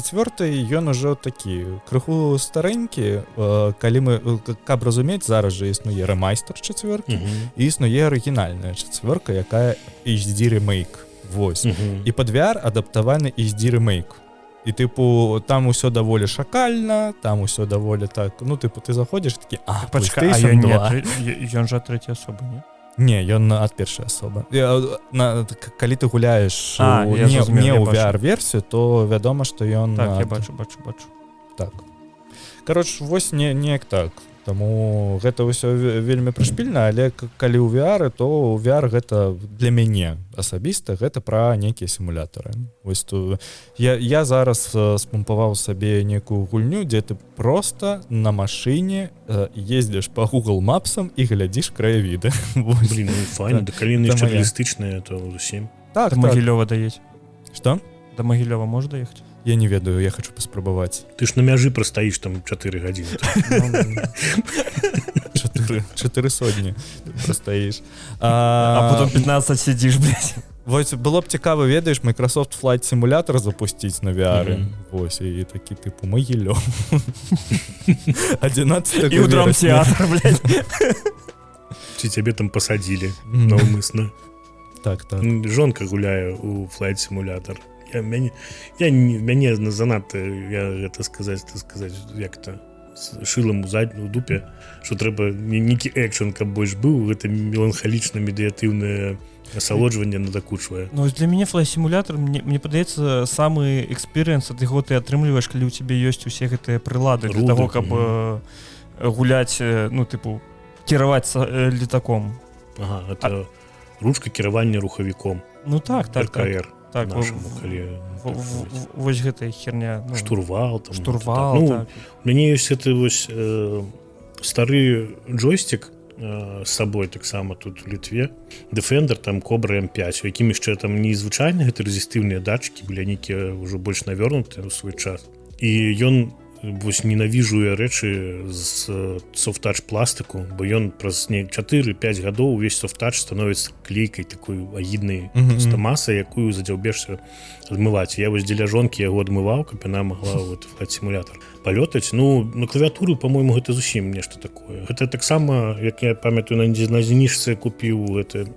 ён ужо такі крыху старэнькі, калі мы, каб разумець, зараз жа існуе рэмайстер 4, і існуе арыгінальная 4, якая HD ремейк. Вось. І пад VR адаптаваны HD ремейк. і тыпу там усё даволі шакальна, там усё даволі так, ну тыпу ты заходзіш такі, PlayStation 2. Ён жа трэцяя асоба, не? Не, ён ад першай асобы. Калі ты гуляеш не ў VR-версію, то вядома, што ён... Так, я бачу. Так. Кароч, вось неяк так. Таму гэта ўсё вельмі прышпільна, але калі ў VR, то ў VR гэта для мяне асабіста, гэта пра нейкія сімулятары. Вось тут я зараз спампаваў сабе некую гульню, дзе ты проста на машыне ездзіш па Google Мапсам і глядзіш краявіды. Блін, ну файна, да калі яны яшчэ рэалістычныя, то зусім. Так, да Магілёва даедзь. Што? Да Магілёва можа даехаць? Я не ведаю, я хочу паспрабаваць. Ты ж на мяжы прастаіш там 4 гадзіны. 4 сотні прастаіш. А потом 15 сидзіш, блядь. Вось было б цікава, ведаеш, Microsoft Flight Simulator запусціць на VR. Вось, і такі тыпу Магілёв. 11 І ў драмтэатр, блядь. Ці цябе там пасадзілі наўмысна. Так. Жонка гуляе у Flight Simulator. Мяне занадта, гэта сказаць, як-то шылам у заднюю дупе, што трэба нейкі экшн, каб больш быў, гэта меланхалічна-медыятыўнае асалоджванне надакучвае. Ну, для мяне флай-сімулятор, мне падаецца, самы экспірыенс ад яго ты атрымліваеш, калі ў цябе ёсць усе гэтыя прылады для таго, каб гуляць, ну, тыпу, кіраваць летаком. Ага, это ручка кіравання рухавіком. Ну, так. РКР. Так, нашаму, калі... Вось гэтая херня. Ну, штурвал. Там, штурвал, так. Ну, так. У мяне ёсць гэты вось стары джойстик з сабой таксама тут у Літве. Defender, там Cobra M5, у якім яшчэ там незвычайныя гэты рэзістыўныя датчыкі, былі нейкія ўжо больш навёрнутыя ў свой час. І ён вось ненавіжуе рэчы з софт-тач пластыку, бо ён праз 4-5 гадоў увесь софт-тач становіцца клейкай такой агіднай масай, якую задзяўбешся адмываць. Я вось дзеля жонкі яго адмываў, каб яна магла флайт-сімулятар палётаць. Ну, на клавіатуры, па-мойму, гэта зусім нешта такое. Гэта таксама, як я памятаю, на зніжцы купіў гэта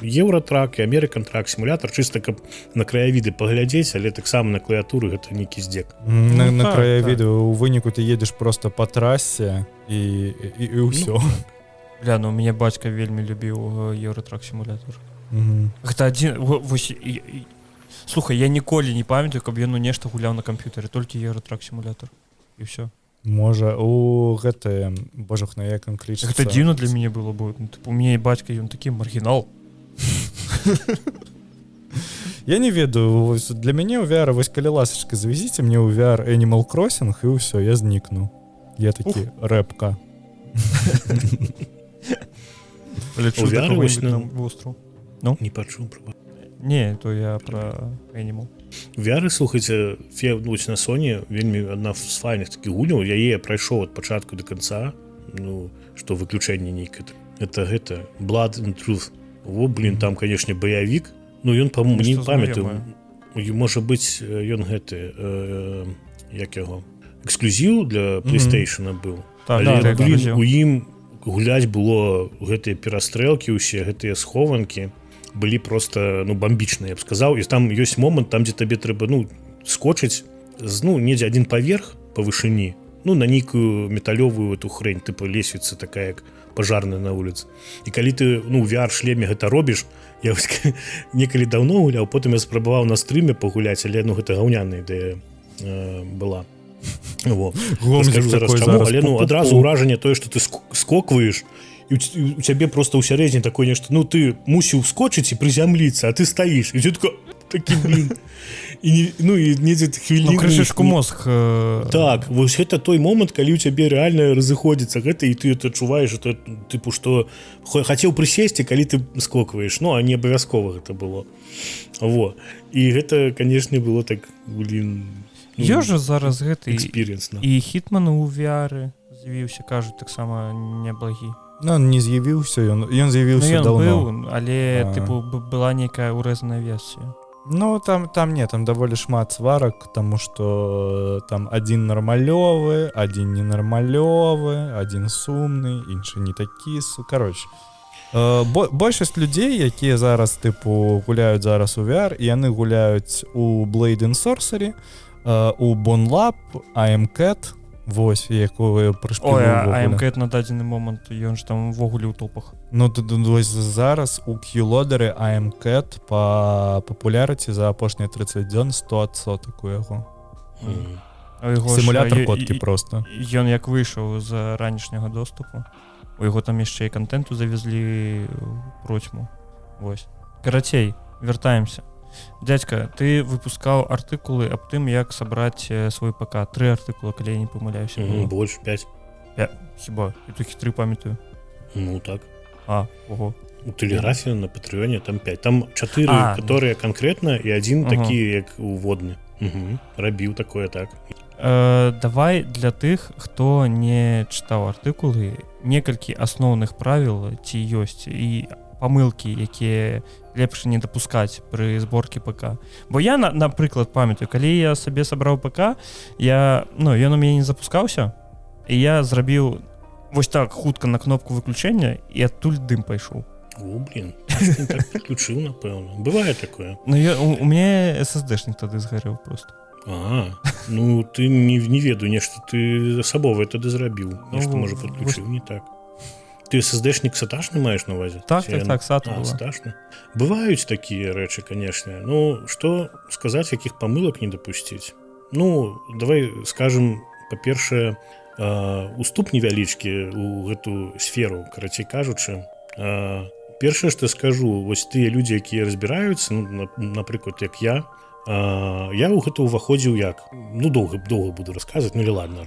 Еўратрак і Американ-трак сімулятор, чыста каб на краявіды паглядзець, але таксама на клавіатуры гэта нейкі здзек. На краявіды у выніку ты едзеш проста па трасе і ўсё. Бля, ну у мяне бацька вельмі любіў Еўратрак сімулятор. Гэта адзін... Слухай, я ніколі не памятаю, каб ён нешта гуляў на камп'ютары, толькі Еўратрак сімулятор. І ўсё. Можа, у гэтае, божах, на як ён клічацца. Гэта дзіўна для мяне было, бо у мяне і бацька, ён такі маргінал. Я не ведаю, для мяне ў VR, вось калі ласачка, завезіце мне ў VR Animal Crossing, і ўсё, я знікну. Я такі рэпка. У VR вось на востраў. Не пачуў пра. Не, то я пра Animal. VR, слухайце, на Sony вельмі адна з файных такіх гульняў, яе прайшоў ад пачатку да канца, ну, што выключэнне нейкае. Это Blood and Truth. Во, блин, там, канешне, баявік. Ну, ён, па-моему, не памятаю. Можа быць, ён гэты, як яго, эксклюзіў для PlayStation быў. Але, блин, у ім гуляць было гэтыя перастрэлкі ўсе, гэтыя схованкі былі просто, ну, бамбічныя, я б сказаў. І там ёсць момант, там, дзе табе трэба, ну, скочыць, ну, недзе адзін паверх па вышыні, ну, на нейкую металёвую эту хрень, тыпу лесвіца такая, як пажарная на вуліцы. І калі ты, ну, у VR-шлеме гэта робіш, я некалі даўно гуляў, потым я спрабаваў на стрыме пагуляць, але, ну, гэта гаўняная ідэя была. Во. Скажу зараз чаму, але, ну, адразу ўражанне тое, што ты скокваеш, і у цябе просто ў сярэдзіне такое нешта, ну, ты мусіў скочыць і прызямліцца, а ты стаіш, і ты такі, блин, і, ну, і недзе хвіліны... Ну, крышачку мозг... Так, вось гэта той момант, калі ў цябе рэальна разыходзіцца гэта, і ты адчуваеш, тыпу, што хацеў прысесці, калі ты скокваеш, ну, а не абавязкова гэта было. Во. І гэта, канешне, было так, блин... Ёжа зараз гэты... Экспіріенсна. І Хітман у VR з'явіўся, кажуць, таксама неблагі. Ну, он не з'явіўся, ён з'явіўся даўно. Ён быў, але, тыпу, была нейкая урэзаная версія. Ну, там даволі шмат сварак, таму што там адзін нармалёвы, адзін ненармалёвы, адзін сумны, іншы не такі, кароч. Большасць людзей, якія зараз, тыпу, гуляюць зараз у VR, яны гуляюць у Blade and Sorcery, у Bonlab AMCAT, вось, якую прышпілую ввогуле. AMCAT на дадзены момант, ён ж там ввогуле ў топах. Ну, вось зараз у Q-лодеры AMCAT па папулярыці за апошнія 30 дзён 100% у яго. Сімулятор коткі просто. Ён як выйшаў з ранішняга доступу, у яго там яшчэ і контенту завезлі процьму. Вось. Карацей, вяртаемся. Дядька, ты выпускаў артыкулы аб тым, як сабраць свой ПК. 3 артыкула, калі я не памыляюся. Больш 5. Хіба? Я толькі 3 памятаю. Ну так. Ого. У Телеграфе на Патреоне там 5. Там 4, которые конкретно, и 1 такі, як уводны. Рабіў такое, так. Давай для тых, хто не чытаў артыкулы, некалькі асноўных правіл ці ёсць і памылкі, якія лепш не дапускаць пры зборке ПК. Бо я, напрыклад, памятаю, калі я сабе сабраў ПК, ён у мяне не запускаўся, і я зрабіў вось так хутка на кнопку выключэння, і адтуль дым пайшоў. Ты так подключил, напэўна. Бывае такое. Ну, у мяне SSD-шник тады згарэў просто. Ну ты не ведаю, нешта ты асабовае тады зрабіў. Нешта, можа, подключыў, не так. Ты SSD-шник саташны маеш на увазе? Так, сату была. Саташны. Бываюць такія рэчы, канешне. Ну, што сказаць, якіх памылак не дапусціць? Ну, давай скажем, па-першае, уступ невялічкі ў гэту сферу, карацей кажучы. Першае, што скажу, вось тыя людзі, якія разбіраюцца, напрыклад, як я ў гэта ўваходзіў як? Ну, доўга буду расказваць, ну, ладно.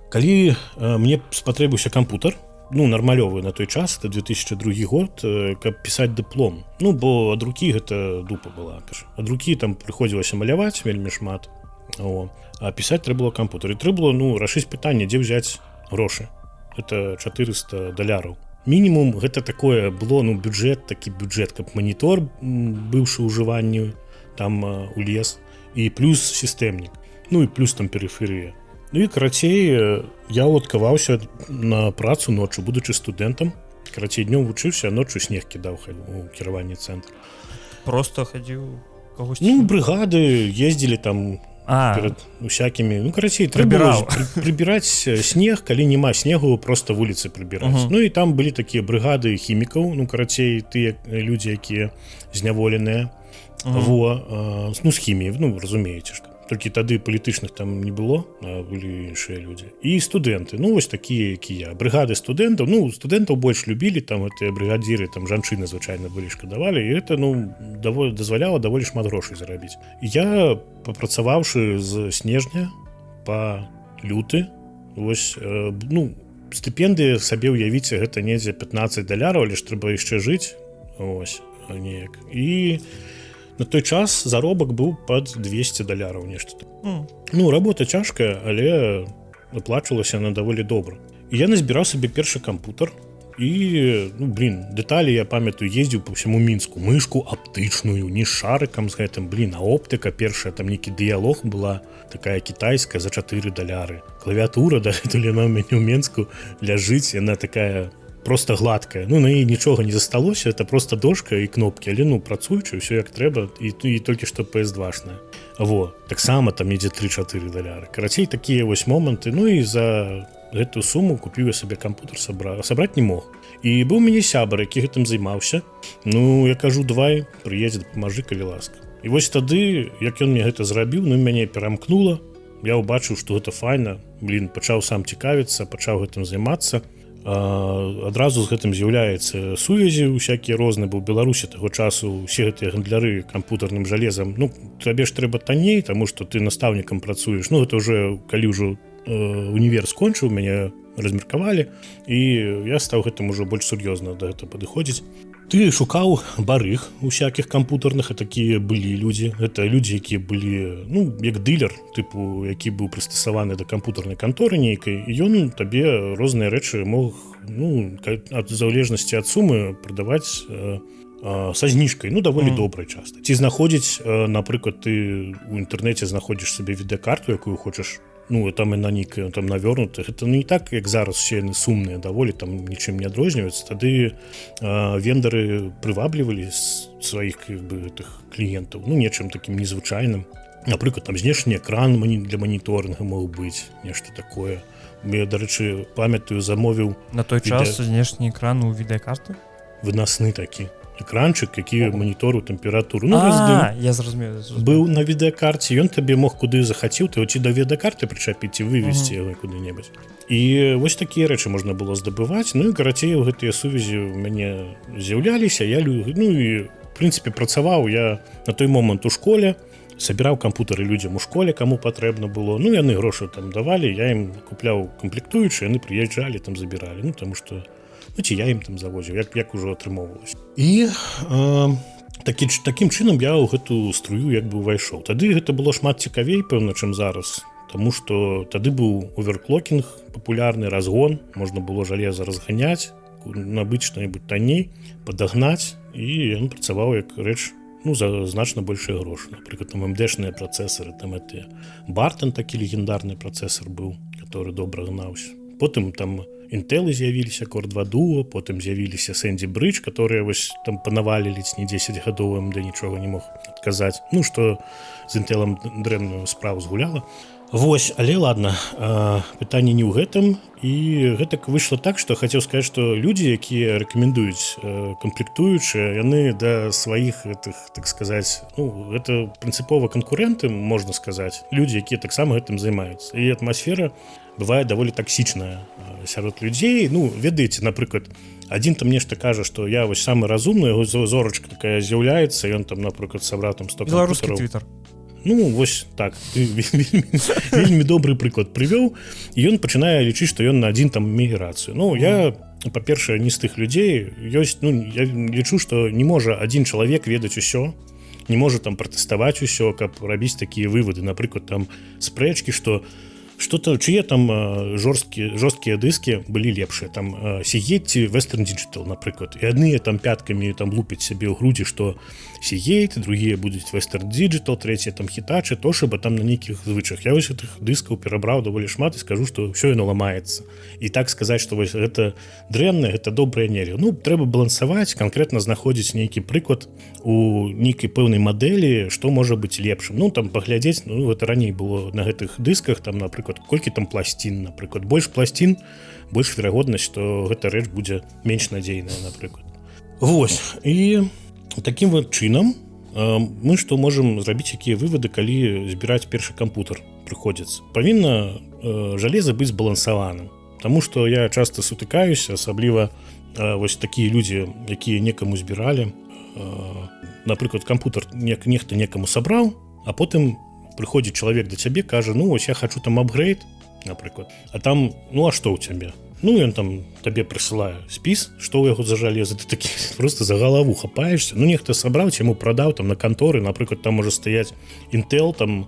Калі мне спатрэбіўся кампутар, ну, нармалёвы на той час, это 2002 год, каб пісаць дыплом. Ну, бо ад рукі гэта дупа была. Ад рукі там прыходзілася маляваць вельмі шмат, а пісаць трэба было кампутар. І трэба было, рашыць пытанне, дзе ўзяць грошы. Это $400. Мінімум гэта такое было, бюджэт, каб манітор быўшы ўжыванню, там улез, і плюс сістэмнік, ну і плюс там перыферыя. Ну і карацей, я адкаваўся на працу ноччу, будучы студэнтам. Карацей, днём вучыўся, а ноччу снег кідаў у кіраванні цэнтра. Просто хадзіў кагосьці? Ну, брыгады ездзілі там перад усякімі. Ну, карацей, трэба прыбіраць снег, калі няма снегу, просто вуліцы прыбіраць. Ну і там былі такія брыгады хімікаў, ну, карацей, тыя людзі, якія зняволеныя. Ну, з хіміяй, ну, разумееце, што. Толькі тады палітычных там не было, а былі іншыя людзі. І студэнты, ну, вось такія, як і я. Брыгады студэнтаў, ну, студэнтаў больш любілі, там, гэтыя брыгадзіры, там, жанчыны, звычайна, былі шкадавалі, і гэта, ну, дазваляла даволі шмат грошай зарабіць. Я, папрацаваўшы з снежня па люты, вось, ну, стыпендыі сабе ўявіце, гэта недзе $15, але ж трэба яшчэ жыць, вось, неяк. І на той час заробак быў пад $200 нешта. Ну, работа цяжкая, але аплачвалася на даволі добра. І я назбіраў сабе першы кампутар і, ну, дэталі я памятаю, ездзіў па ўсяму Мінску, мышку аптычную, не з шарыкам з гэтым, а оптыка першая, там нейкі дыялог была такая кітайская за $4. Клавіатура, дагэтуль яна ў мяне ў Мінску ляжыць, яна такая просто гладкая. Ну, на яе нічога не засталося, это просто дошка і кнопкі, але, ну, працуючы, ўсё як трэба, і толькі што PS2-шная. Таксама там недзе $3-4. Карацей, такія вось моманты. Ну, і за гэтую суму купіў я сабе кампутар, сабраць не мог. І быў у мяне сябар, які гэтым займаўся. Ну, я кажу, давай, прыедзе, дапамажы, калі ласка. І вось тады, як ён мне гэта зрабіў, ну, мяне перамкнула. Я ўбачыў, што гэта файна. Пачаў сам цікавіцца, пачаў гэтым займацца. Адразу з гэтым з'яўляецца сувязі усякія розныя, бо ў Беларусі таго часу усе гэтыя гандляры кампутарным жалезам, ну, табе ж трэба танней, таму што ты настаўнікам працуеш. Ну, гэта ўжо, калі ўжо універ скончыў, мяне размеркавалі, і я стаў гэтым ужо больш сур'ёзна да гэта падыходзіць. Ты шукаў барыг усякіх кампутарных, а такія былі людзі. Гэта людзі, якія былі, ну, як дылер, тыпу, які быў прыстасаваны да кампутарнай канторы нейкай, і ён табе розныя рэчы мог, ну, ад залежнасці ад сумы прадаваць са зніжкай, ну, даволі добрай часта. Ці знаходзіць, напрыклад, ты ў інтэрнэце знаходзіш сабе відэакарту, якую хочаш, ну, там яна нейкая, там навёрнута. Гэта не так, як зараз усе яны сумныя даволі, там нічым не адрозніваюцца. Тады вендары прываблівалі сваіх, як бы, гэтых кліентаў, ну, нечым такім незвычайным. напрыклад там знешні экран для маніторинга мог быць нешта такое. Я, дарэчы, памятаю, замовіў на той час знешні экран у відэакарты вынасны такі экранчык, які манітору тэмпературу. Я зразумею. Быў на відэакарце, ён табе мог куды захацеў, ты ці да відэакарты прычапіць і вывесці яго куды-небудзь. І вось такія рэчы можна было здабываць. Ну і карацей, гэтыя сувязі ў мяне з'яўляліся. Я і в прынцыпе працаваў я на той момант у школе, сабіраў кампутары людзям у школе, каму патрэбна было. Ну яны грошы там давалі, я ім купляў камплектуючы, яны прыязджалі, там забіралі. Ну таму што ці я ім там завозіў, як ужо атрымоўвалася. І такім чынам я ў гэту струю як бы ўвайшоў. Тады гэта было шмат цікавей, пэўна, чым зараз. Таму што тады быў оверклокінг, папулярны разгон, можна было жалеза разганяць, набыць што-небудзь танней, падагнаць, і ён працаваў як рэч за значна большыя грошы. Напрыклад, там МДшныя працэсары, там Бартон такі легендарны працэсар быў, который добра гнаўся. Потым там Intel з'явіліся, Core 2 Duo, потым з'явіліся Sandy Bridge, которые вось там панавалі ледзь не 10 гадоў, МД нічога не мог адказаць. Ну, што з Intel'ам дрэнную справу згуляла. Вось, але ладно, пытанне не ў гэтым. І гэтак выйшла так, што хацеў сказаць, што людзі, якія рэкамендуюць камплектуючыя, яны да сваіх гэтых, так сказаць, гэта прынцыпова канкурэнты, можна сказаць, людзі, якія таксама гэтым займаюцца. І атмасфера бывае даволі таксічная сярод людзей. Ну, ведаеце, напрыклад, адзін там нешта кажа, што я вось самы разумны, яго зорачка такая з'яўляецца, ён там, напрыклад, сабраў там 100 кампутараў. Беларускі твітар. Ну, вось так, вельмі добры прыклад прывёў, і ён пачынае лічыць, што ён на адзін там мега-рацыю. Ну, я, па-першае, не з тых людзей, я лічу, што не можа адзін чалавек ведаць усё, не можа там пратэставаць усё, каб рабіць такія вывады, напрыклад, там спрэчкі, што-то, чые там жорсткія дыскі былі лепшыя, там Seagate ці Western Digital, напрыклад, і адныя там пяткамі там лупяць сябе ў грудзі, што Seagate, другія будуць Western Digital, трэція там Hitachi, Toshiba, там на нейкіх звычах. Я вось гэтых дыскаў перабраў даволі шмат і скажу, што ўсё яно ламаецца. І так сказаць, што вось гэта дрэнна, гэта добрая нельга. Ну, трэба балансаваць, канкрэтна знаходзіць нейкі прыклад у нейкай пэўнай мадэлі, што можа быць лепшым. Ну, там паглядзець, гэта раней было на гэтых дысках, там, напрыклад, колькі там пласцін, напрыклад, больш пласцін, больш верагоднасць, што гэта рэч будзе менш надзейная, напрыклад. Вось, і такім вот чынам мы што можам зрабіць якія вывады, калі збіраць першы кампутар прыходзіцца. Павінна жалеза быць збалансаваным, таму што я часта сутыкаюся, асабліва вось такія людзі, якія некаму збіралі. Напрыклад, кампутар нехта некаму сабраў, а потым прыходзіць чалавек да цябе, кажа, ну, вось я хачу там апгрейд, напрыклад, а там, ну, а што ў цябе? Ну, ён там табе прысылае спіс, што ў яго за жалеза, ты такі просто за галаву хапаешся. Ну, нехта сабраў, ці яму прадаў там на канторы, напрыклад, там можа стаяць Intel там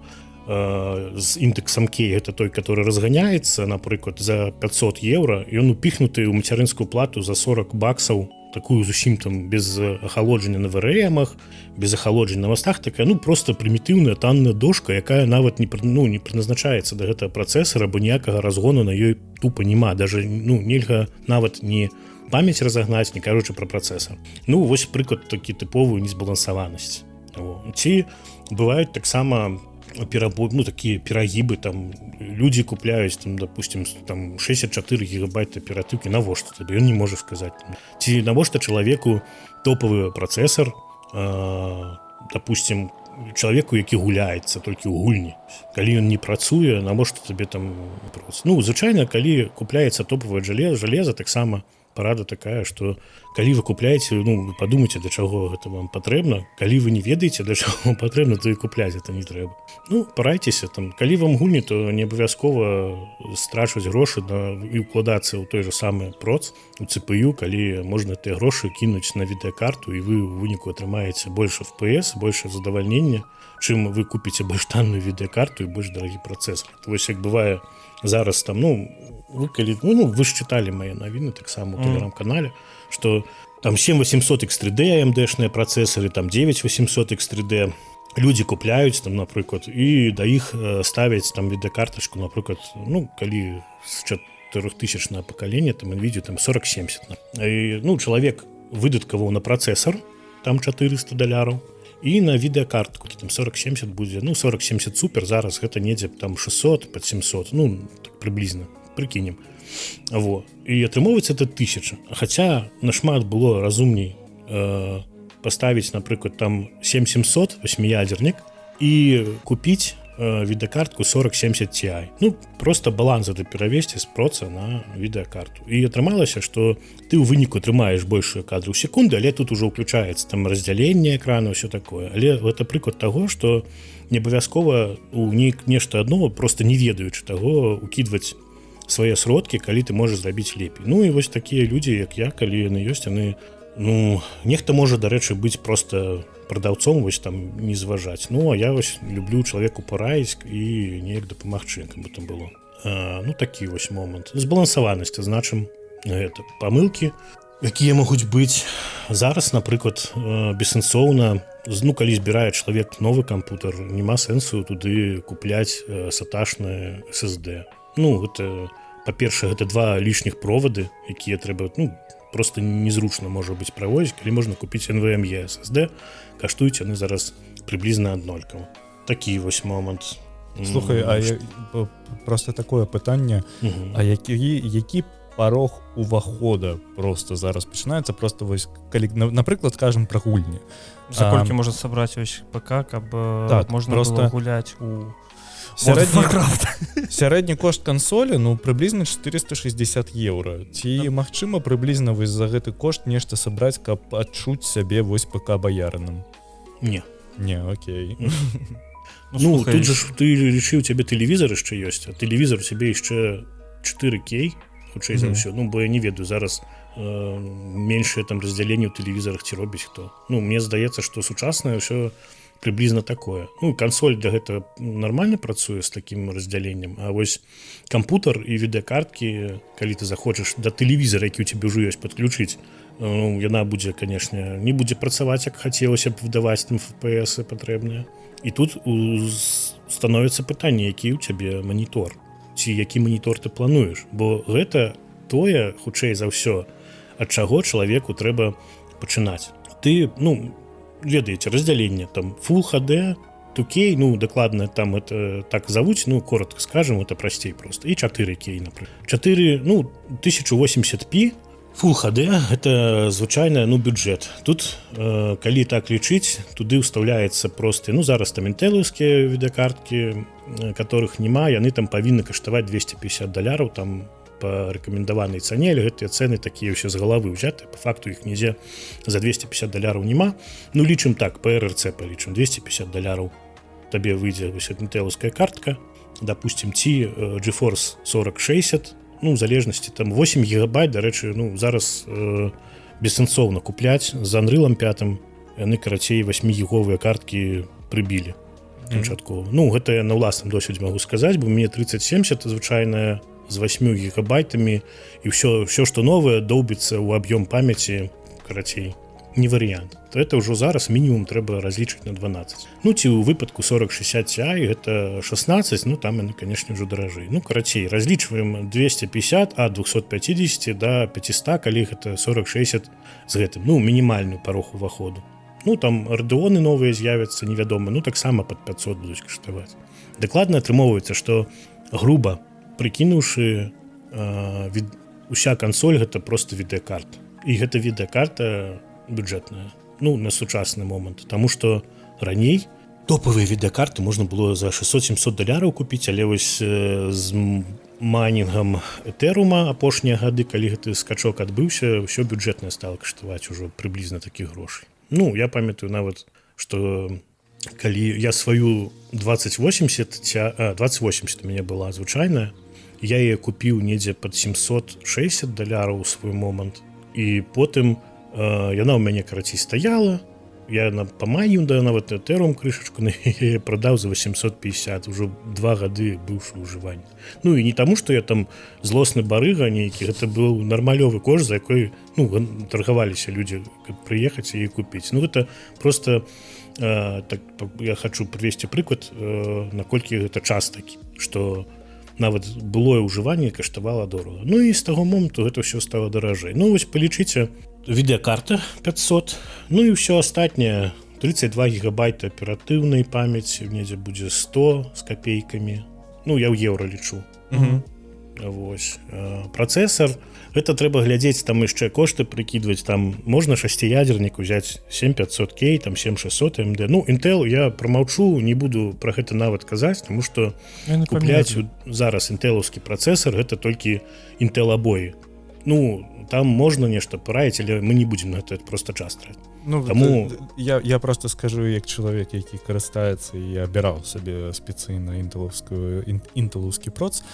з індэксам K, гэта той, который разганяецца, напрыклад, за 500 евро, і ён упіхнуты ў мацярынскую плату за 40 баксаў, такую зусім там без ахалоджання на ВРМах, без ахалоджання на мастах, такая, ну, просто прымітыўная танная дошка, якая нават не прызначаецца да гэтага працэсара, бо ніякага разгону на ёй тупа няма, даже, ну, нельга нават не памяць разагнаць, не кажучы пра працэсар. Ну, вось прыклад такі тыповую незбалансаванасць. Ці бываюць таксама такія перагібы, там людзі купляюць там, допустим, там 64 гигабайта аператыўкі, навошта табе, ён не можа сказаць. Ці навошта чалавеку топавы працэсар, допустим, чалавеку, які гуляецца толькі ў гульні. Калі ён не працуе, навошта табе там проц. Ну, звычайна, калі купляецца топавае жалеза, таксама парада такая, што калі вы купляеце, ну, падумайце, да чаго гэта вам патрэбна. Калі вы не ведаеце, да чаго вам патрэбна, то і купляць гэта не трэба. Ну, парайцеся, там, калі вам гульні, то не абавязкова страчваць грошы і укладацца ў той же самы проц, у CPU, калі можна тыя грошы кінуць на відэакарту, і вы ў выніку атрымаеце больш FPS, больш задавальнення, чым вы купіце больш танную відэакарту і больш дарагі працэсар. Вось як бывае зараз там, ну, вы калі, вы ж чыталі мае навіны таксама у тэлеграм-канале, што там 7800 X3D AMD-шныя працэсары, там 9800 X3D людзі купляюць там, напрыклад, і да іх ставяць там відэакартачку, напрыклад, ну, калі з 4000-на пакаленне, там NVIDIA там 4070. І, ну, чалавек выдаткаваў на працэсар, там $400, і на відэакартку там 4070 будзе, ну 4070 супер, зараз гэта недзе там 600 под 700, ну так прыблізна прыкінем. Во. І атрымоўваецца это 1000. Хаця нашмат было разумней паставіць, напрыклад, там 7700 8-ядернік і купіць відэакартку 4070 Ti. Ну, просто баланс это перавесці з проца на відэакарту. І атрымалася, што ты ў выніку атрымаеш большую кадру ў секунды, але тут ужо ўключаецца там раздзяленне экрана, ўсё такое. Але гэта прыклад таго, што не абавязкова у нешта адно, просто не ведаючы таго, укідваць свае сродкі, калі ты можаш зрабіць лепей. Ну і вось такія людзі, як я, калі яны ёсць, яны, ну, нехта можа, дарэчы, быць просто прадаўцом, вось там не зважаць. Ну, а я вось люблю чалавеку параіць і неяк дапамагчы, каб там было. Ну, такі вось момант. Збалансаванасць, значым гэта памылкі, якія могуць быць зараз, напрыклад, бессэнсоўна. Ну, калі збірае чалавек новы кампутер, няма сэнсу туды купляць саташны SSD. Ну, гэта, па-першае, гэта 2 лішніх провады, якія трэба, ну, просто незручна можа быць правозіць, калі можна купіць NVMe SSD, каштуюць яны зараз прыблізна аднолькава. Такі вось момант. Слухай, просто такое пытанне, а які парог увахода просто зараз пачынаецца, просто вось, калі, напрыклад, скажем пра гульні. За колькі можна сабраць вось ПК, каб можна было гуляць у сярэдні кошт кансолі, ну, прыблізна 460 еўра. Ці магчыма прыблізна вось за гэты кошт нешта сабраць, каб адчуць сябе вось ПК баярыным? Не. Не, окей. Ну, тут же ты лічыў, у цябе тэлевізор яшчэ ёсць, а тэлевізор у цябе яшчэ 4К, хутчэй за ўсё. Ну, бо я не ведаю, зараз меншае там раздзяленне ў тэлевізарах ці робіць хто. Ну, мне здаецца, што сучаснае ўсё прыблізна такое. Ну, кансоль для гэта нармальна працуе з такім раздзяленнем, а вось кампутер і відэакарткі, калі ты захочаш да тэлевізара, які ў цябе ўжо ёсць, падключыць, ну, яна будзе, канешне, не будзе працаваць, як хацелася б выдаваць там FPS патрэбныя. І тут становіцца пытанне, які ў цябе манітор, ці які манітор ты плануеш, бо гэта тое, хутчэй за ўсё, ад чаго чалавеку трэба пачынаць. Ты, ну, ведаеце, раздзяленне, там, Full HD, 2K, ну, дакладна, там, это так завуць, ну, коротко скажем, это прасцей просто, і 4K, напрыклад. 4, ну, 1080p, Full HD, это звычайна, ну, бюджэт. Тут, калі так лічыць, туды ўстаўляецца просты, ну, зараз там інтэлаўскія відэакарткі, которых няма, яны там павінны каштаваць $250, там, по рэкамендаванай цане, але гэтыя цэны такія ўсе з галавы ўзяты, па факту іх нідзе за $250 няма. Ну, лічым так, па РРЦ палічым, $250 табе выйдзе вось інтэлаўская картка, допустим, ці GeForce 4060, ну, в залежнасці, там 8 гигабайт, дарэчы, ну, зараз бессэнсоўна купляць, з Unreal 5, яны, карацей, 8-гіговыя карткі прыбілі канчаткова. Ну, гэта я на ўласным досведзе магу сказаць, бо мне 3070 звычайная з 8 гигабайтамі, і ўсё, што новае, доўбіцца ў аб'ём памяці, карацей, не варыянт. То это ўжо зараз мінімум трэба разлічыць на 12. Ну, ці ў выпадку 4060 Ti, гэта 16, ну, там яны, канешне, ўжо даражэй. Ну, карацей, разлічваем 250 ад 250 да 500, калі гэта 4060 з гэтым, ну, мінімальны парог уваходу. Ну, там радыоны новыя з'явяцца, невядома, ну, таксама пад 500 будуць каштаваць. Дакладна атрымоўваецца, што груба прыкінуўшы, уся кансоль гэта просто відэакарта. І гэта відэакарта бюджэтная, ну, на сучасны момант. Таму што раней топавыя відэакарты можна было за $600-700 купіць, але вось з майнінгам Этэрума апошнія гады, калі гэты скачок адбыўся, ўсё бюджэтнае стала каштаваць ужо прыблізна такіх грошай. Ну, я памятаю нават, што калі я сваю 2080 у мяне была звычайная, я яе купіў недзе пад $760 у свой момант, і потым яна ў мяне, карацей, стаяла, я памайніў, да, нават Этерум крышачку, я прадаў за 850, ужо 2 гады быўшы ўжыванне. Ну, і не таму, што я там злосны барыга нейкі, гэта быў нармалёвы кошт, за якой, ну, таргаваліся людзі, каб прыехаць і купіць. Ну, гэта просто, так, я хачу прывесці прыклад, наколькі гэта час такі, што нават былое ўжыванне каштавала дорага. Ну, і з таго моманту гэта ўсё стала даражэй. Ну, вось палічыце, відэакарта 500, ну і ўсё астатняе, 32 гигабайта аператыўнай памяці, недзе будзе 100 з копейкамі. Ну, я ў еўра лічу. Вось. Працэсар, гэта трэба глядзець, там яшчэ кошты прыкідваць, там можна шасціядзернік узяць 7500K, там 7600 AMD. Ну, Intel я прамаўчу, не буду пра гэта нават казаць, таму што купляць зараз інтэлаўскі працэсар, гэта толькі Intel абоі. Ну, там можна нешта параіць, але мы не будзем гэта проста час тратіць. Ну, таму я просто скажу, як чалавек, які карыстаецца і абіраў сабе спецыйна інтэлаўскі проц.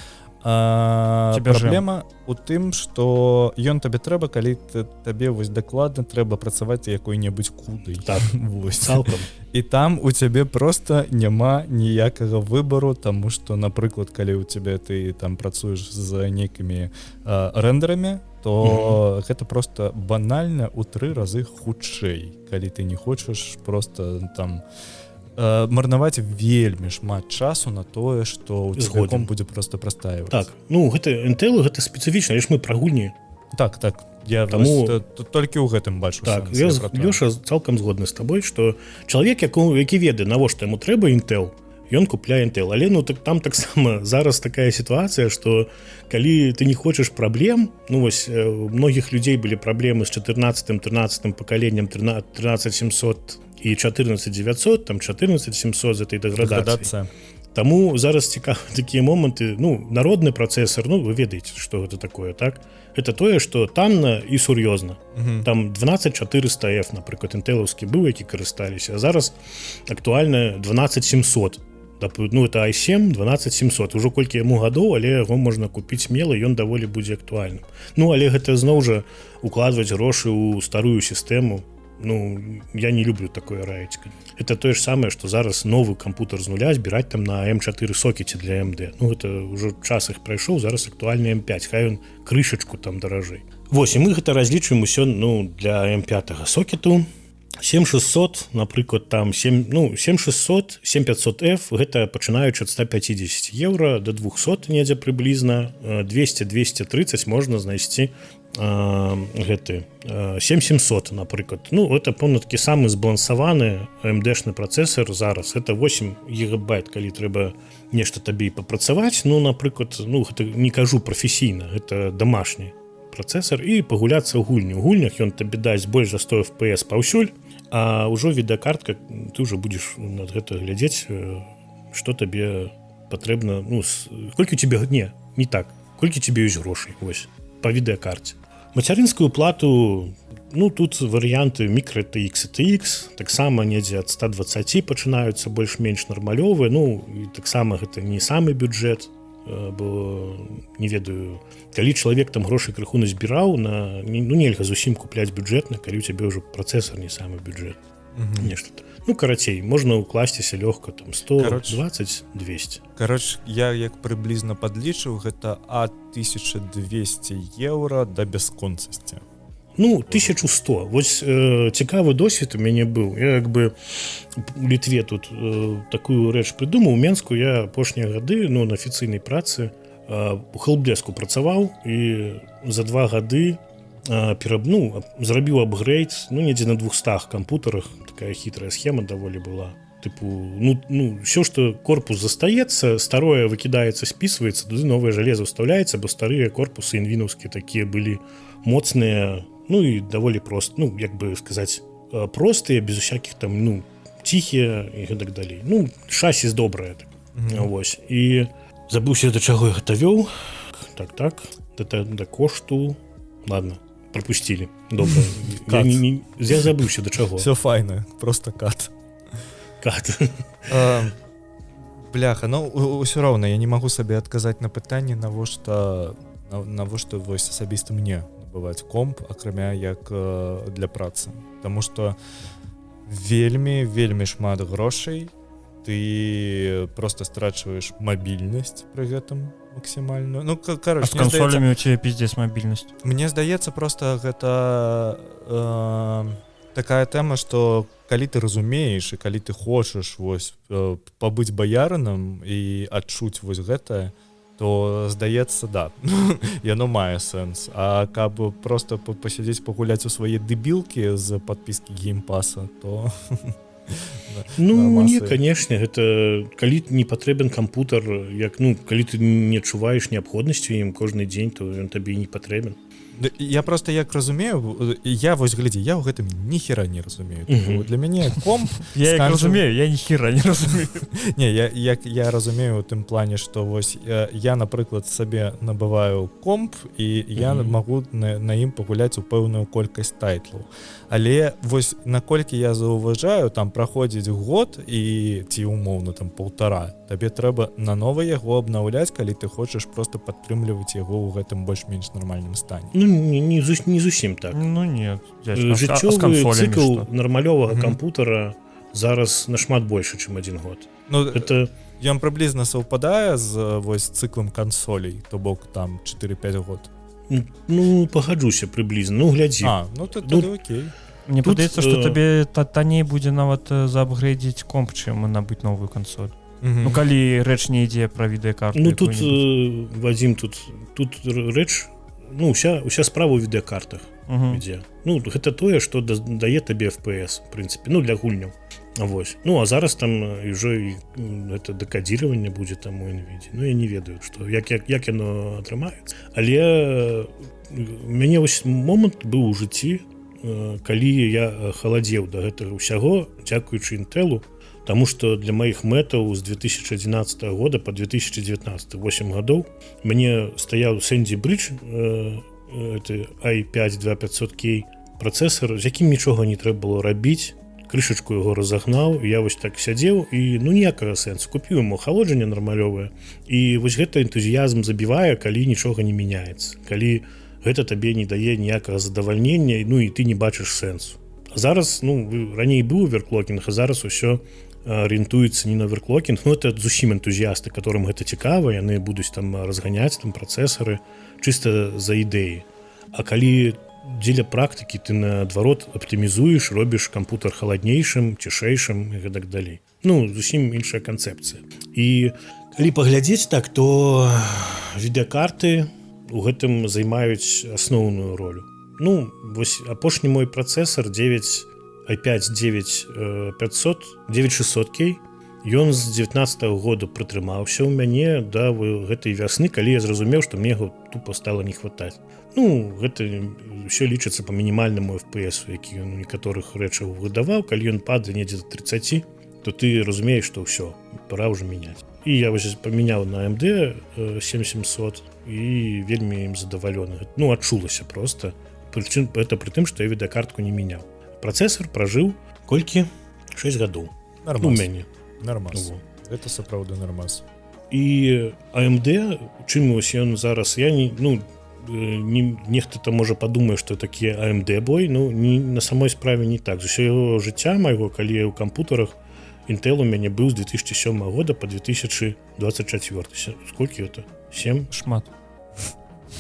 Праблема у тым, што ён табе трэба, калі табе вось дакладна трэба працаваць якой-небудзь кудай. Так, цалкам. І там у цябе просто няма ніякага выбару, таму што, напрыклад, калі у цябе ты там працуеш з нейкімі рэндерамі, то гэта просто банальна ў 3 разы хутчэй, калі ты не хочаш просто там марнаваць вельмі шмат часу на тое, што ў цягам будзе просто прастаиваць. Так, ну гэта Intel, гэта спецыфічна, але ж мы пра гульні. Так, я толькі ў гэтым бачу. Так, Лёша цалкам згодны з табой, што чалавек, які ведае, навошта яму трэба Intel, ён купляе Intel. Але ну там таксама зараз такая сітуацыя, што калі ты не хочаш праблем, ну вось у многіх людзей былі праблемы з 14-13 пакаленнем 13700 і 14900, там 14700 з этой дэградацыі. Таму зараз цікавы такія моманты, ну, народны працэсар, ну, вы ведаеце, што гэта такое, так? Это тое, што танна і сур'ёзна. Там 12400F, напрыклад, інтэлаўскі быў, які карысталіся, а зараз актуальна 12700. Ну, это i7 12700. Ужо колькі яму гадоў, але яго можна купіць смела, ён даволі будзе актуальным. Ну, але гэта зноў жа укладваць грошы ў старую сістэму. Ну, я не люблю такое раіць. Это тое ж самае, што зараз новы кампутер з нуля збіраць там на M4 сокеце для AMD. Ну, гэта ўжо час іх прайшоў, зараз актуальны M5, хай ён крышачку там даражэй. Вось, і мы гэта разлічваем усё, ну, для M5 сокету. 7600, напрыклад, там 7600, 7500F, гэта пачынаючы ад 150 евро до 200 недзе прыблізна, 200-230 можна знайсці гэты 7700, напрыклад. Ну, это, помню, такі самы збалансаваны AMD-шны працэсар зараз. Это 8 гигабайт, калі трэба нешта табе папрацаваць. Ну, напрыклад, ну, гэта не кажу прафесійна, гэта дамашні працэсар і пагуляцца ў гульню. У гульнях ён табе дасць больш за 100 FPS паўсюль, а ўжо відэакартка, ты ўжо будзеш над гэта глядзець, што табе патрэбна, ну, колькі у цябе, не так, колькі цябе ёсць грошай, вось, па відэакарце. Мацярынскую плату, ну, тут варыянты microTX и TX, таксама недзе ад 120 пачынаюцца больш-менш нармалёвыя, ну, і таксама гэта не самы бюджэт, бо не ведаю, калі чалавек там грошай крыху назбіраў, ну, нельга зусім купляць бюджэтна, калі у цябе ўжо працэсар не самы бюджэт. Нешта. Ну, карацей, можна ўкласціся лёгка, там 120-200. Кароч, я як прыблізна падлічыў, гэта ад 1200 евро да бясконцасці. Ну, 1100. Вось цікавы досвед у мяне быў. Я як бы у Літве тут такую рэч прыдумаў. У Менску я апошнія гады, ну, на афіцыйнай працы у хелпдэску працаваў і за 2 гады зрабіў апгрейд, ну, недзе на 200 кампутарах. Такая хітрая схема даволі была. Тыпу, ну, все, што корпус застаецца, старое выкідаецца, спісваецца, туды новае жалеза ўстаўляецца, бо старыя корпусы інвінаўскія такія былі моцныя, ну, і даволі прост, ну, як бы сказаць, простыя, без усякіх там, ну, ціхія і гэтак далей. Ну, шасі добрае. Вось. І забыўся, да чаго я гэта вёў. Так, да кошту. Ладно, пропустили. Добра. Я забыўся, да чаго. Все файна, просто кат. Бляха, ну ўсё роўна я не магу сабе адказаць на пытанне, навошта вось асабіста мне набываць комп, акрамя як для працы. Таму што вельмі шмат грошай, ты просто страчваеш мабільнасць пры гэтым максімальную. Ну, а з кансолямі у цябе пиздец мабільнасць. Мне здаецца, просто гэта такая тэма, што калі ты разумееш і калі ты хочаш вось пабыць баярынам і адчуць вось гэтае, то здаецца, да, яно мае сэнс. А каб просто пасядзець пагуляць у свае дэбілкі з падпіскі геймпаса, то Ну не, канешне, гэта калі не патрэбен кампутар, як ну калі ты не адчуваеш неабходнасцю ім кожны дзень, то ён табе не патрэбен. Я просто як разумею, я вось глядзі, я ў гэтым ніхера не разумею. Для мяне комп я разумею, я ніхера не разумею. Не, я разумею у тым плане, што вось я, напрыклад, сабе набываю комп і я магу на ім пагуляць у пэўную колькасць тайтлаў. Але вось наколькі я заўважаю, там праходзіць год і ці умоўна там 1,5, табе трэба нанова яго абнаўляць, калі ты хочаш просто падтрымліваць яго ў гэтым больш-менш нармальным стане. Ну не зусім так. Ну нет, жыццёвы цыкл нармалёвага кампутара зараз нашмат больше, чым 1 год. Ну это ён прыблізна саўпадае з вось цыклам кансолей, то бок там 4-5 год. Ну пагаджуся прыблізна, ну глядзі. Ну тады окей. Мне падаецца, што табе танней будзе нават заапгрэйдзіць комп, чым набыць новую кансоль. Ну калі рэч не ідзе пра відэакарту. Ну тут Вадзім, тут рэч, ну уся справа ў відэакартах ідзе. Ну гэта тое, што дае табе FPS, в прынцыпе, ну для гульняў. Вось. Ну а зараз там ўжо гэта дэкадзіраванне будзе там у NVIDIA. Ну я не ведаю, што як яно атрымаецца. Але мяне вось момант быў у жыцці, калі я халадзеў да гэтага ўсяго, дзякуючы Intelу, таму што для маіх мэтаў з 2011 года по 2019 8 гадоў мне стаяў Sandy Bridge i5-2500K працэсар, з якім нічога не трэба было рабіць. Крышачку яго разагнаў, я вось так сядзеў і ну ніякага сэнсу, купіў яму ахалоджанне нармалёвае і вось гэта энтузіязм забівае, калі нічога не мяняецца, калі гэта табе не дае ніякага задавальнення, ну і ты не бачыш сэнсу. Зараз, ну раней быў оверклокінг, а зараз усё арыентуецца не на оверклокінг, ну это зусім энтузіасты, которым гэта цікава, яны будуць там разганяць там працэсары чыста за ідэі. А калі дзеля практыкі ты наадварот аптымізуеш, робіш кампутар халаднейшым, цішэйшым і гэтак далей. Ну, зусім іншая канцэпцыя. І калі паглядзець так, то відэакарты у гэтым займаюць асноўную ролю. Ну, вось апошні мой працэсар i5-9600K, ён з 19-го года прытрымаўся ў мяне да гэтай вясны, калі я зразумеў, што мне яго тупо стала не хватаць. Ну, гэта ўсё лічыцца па мінімальнаму FPS, які ён у некаторых рэчах выдаваў, калі ён падае недзе да 30, то ты разумееш, што ўсё, пора ўжо мяняць. І я вось памяняў на AMD 7700 і вельмі ім задавалёны. Ну, адчулася проста. Прычым гэта пры тым, што я відэакартку не мяняў. Працэсар пражыў колькі? 6 гадоў. Нормас. У мяне. Нормас. Это сапраўды нормас. І AMD, чым вось ён зараз, я не, ну, нехта там можа падумае, што такі AMD бой, ну на самой справе не так. З усё жыцця майго, калі я ў кампутарах, Intel у мяне быў з 2007 года по 2024. Сколькі это? 7? Шмат.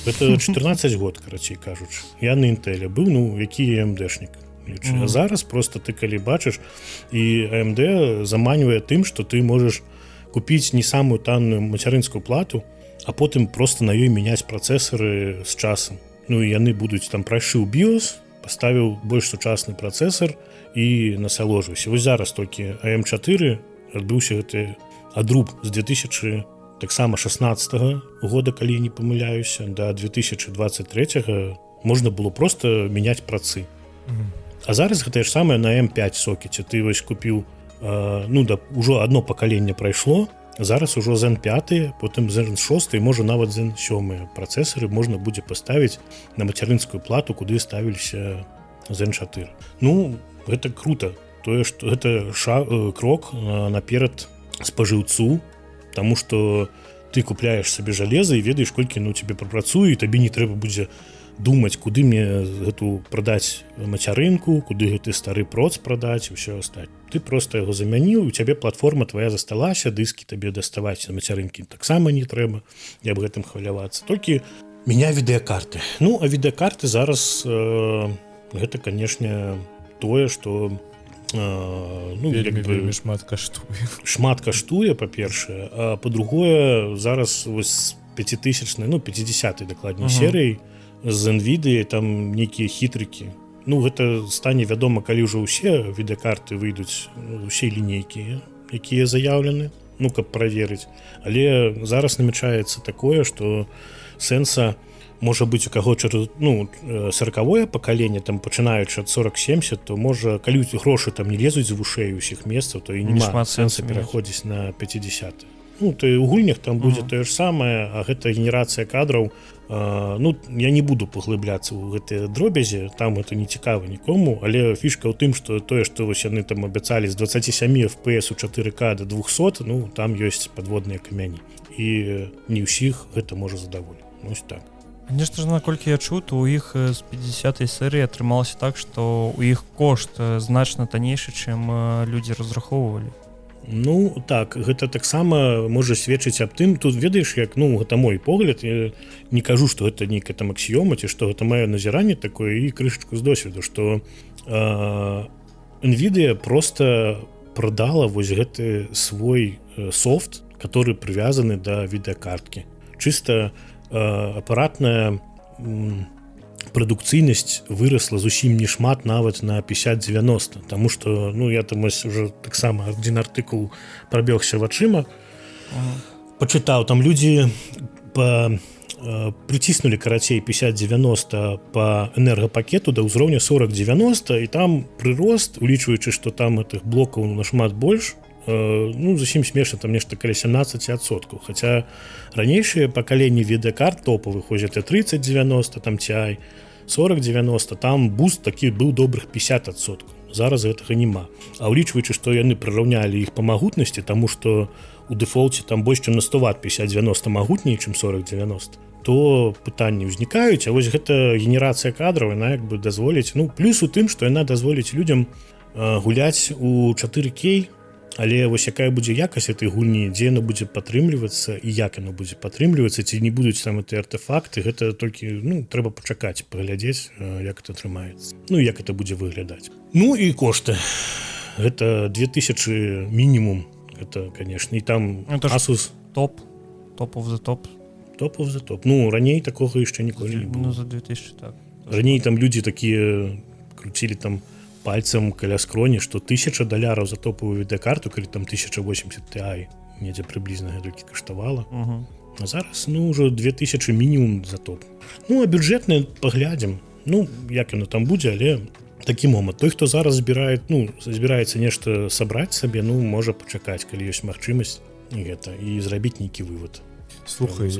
Это 14 год, карацей кажучы. Я на Intel быў, ну які AMD-шнік. А зараз просто ты калі бачыш, і AMD заманьвае тым, што ты можаш купіць не самую танную мацярынскую плату, а потым просто на ёй мяняць працэсары з часам. Ну і яны будуць там прайшыў BIOS, паставіў больш сучасны працэсар і насаложыўся. Вось зараз толькі AM4 адбыўся гэты адруб з 2016 года, калі не памыляюся, да 2023 можна было просто мяняць працы. А зараз гэта ж самае на M5 сокеце. Ты вось купіў, ну да, ужо одно пакаленне прайшло, зараз ужо Zen 5, потым Zen 6 і можа нават Zen 7 працэсары можна будзе паставіць на мацярынскую плату, куды ставіліся Zen 4. Ну, гэта круто. Тое, што гэта крок наперад спажыўцу, таму што ты купляеш сабе жалеза і ведаеш, колькі ну тебе прапрацуе, і табе не трэба будзе думаць, куды мне гэту прадаць мацярынку, куды гэты стары проц прадаць і ўсё астаць. Ты просто яго замяніў, у цябе платформа твоя засталася, дыскі табе даставаць на мацярынкі таксама не трэба, я аб гэтым хвалявацца. Толькі меня відэакарты. Ну, а відэакарты зараз гэта, канешне, тое, што ну, вельмі шмат каштуе. Шмат каштуе, па-першае, а па-другое, зараз вось 5000, ну, 50-й дакладней серыі з NVIDIA, там нейкія хітрыкі. ну гэта стане вядома, калі ўжо ўсе відэакарты выйдуць, усе лінейкі, якія заяўлены, ну каб праверыць. Але зараз намячаецца такое, што сэнса можа быць у каго 40-е пакаленне, там пачынаючы ад 40-70, то можа, калі грошы там не лезуць з вушэй усіх месцаў, то і няма сэнса пераходзіць на 50. Ну, то і ў гульнях там будзе тое ж самае, а гэта генерацыя кадраў. Ну, я не буду паглыбляцца ў гэтыя дробязі, там это не цікава нікому, але фішка ў тым, што тое, што вось яны там абяцалі з 27 FPS у 4К до 200, ну, там ёсць падводныя камяні. І не ўсіх гэта можа задаволіць. Ну, ось так. Нешта ж, наколькі я чуў, то у іх з 50-й серыі атрымалася так, што у іх кошт значна таннейшы, чым людзі разрахоўвалі. Ну, так, гэта таксама можа сведчыць аб тым, тут ведаеш, як, ну, гэта мой погляд, я не кажу, што гэта нейкая там аксіёма, ці што гэта маё назіранне такое і крышачку з досведу, што NVIDIA просто продала вось гэты свой софт, который прывязаны да відэакарткі. Чыста апаратная прадукцыйнасць вырасла зусім не шмат, нават на 50-90, таму што, ну, я там уже таксама адзін артыкул прабегся вачыма, пачытаў, там людзі прыціснулі, карацей, 50-90 па энергапакету да ўзроўня 40-90, і там прырост, улічваючы, што там гэтых блокаў нашмат больш, ну, зусім смешна, там нешта каля 17%. Хаця ранейшыя пакаленні відэакарт топавых, ось это 30-90, там TI, 40-90, там буст такі быў добрых 50%. Зараз гэтага няма. А ўлічваючы, што яны прыраўнялі іх па магутнасці, таму што у дэфолце там больш чым на 100 Вт 50-90 магутней, чым 40-90, то пытанні ўзнікаюць, а вось гэта генерацыя кадраў, яна як бы дазволіць, ну, плюс у тым, што яна дазволіць людзям гуляць у 4К, але вось якая будзе якасць этой гульні, дзе яна будзе падтрымлівацца і як яна будзе падтрымлівацца, ці не будуць там эти артефакты, гэта толькі, ну, трэба пачакаць, паглядзець, як это атрымаецца. Ну, як это будзе выглядаць. Ну і кошты. Гэта 2000 мінімум. Гэта, конечно, і там Asus топ of the top. Top of the top. Ну, раней такога яшчэ ніколі не было. Ну, за 2000, так. Раней там людзі такія круцілі там пальцем каля скроні, што $1000 за топавую відэакарту, калі там 1080 Ti недзе прыблізна гэтулькі каштавала. А зараз, ну, ўжо 2000 мінімум за топ. Ну, а бюджэтны паглядзім. Ну, як яно там будзе, але такі момант. Той, хто зараз збіраецца нешта сабраць сабе, ну, можа пачакаць, калі ёсць магчымасць і зрабіць нейкі вывад. Слухай,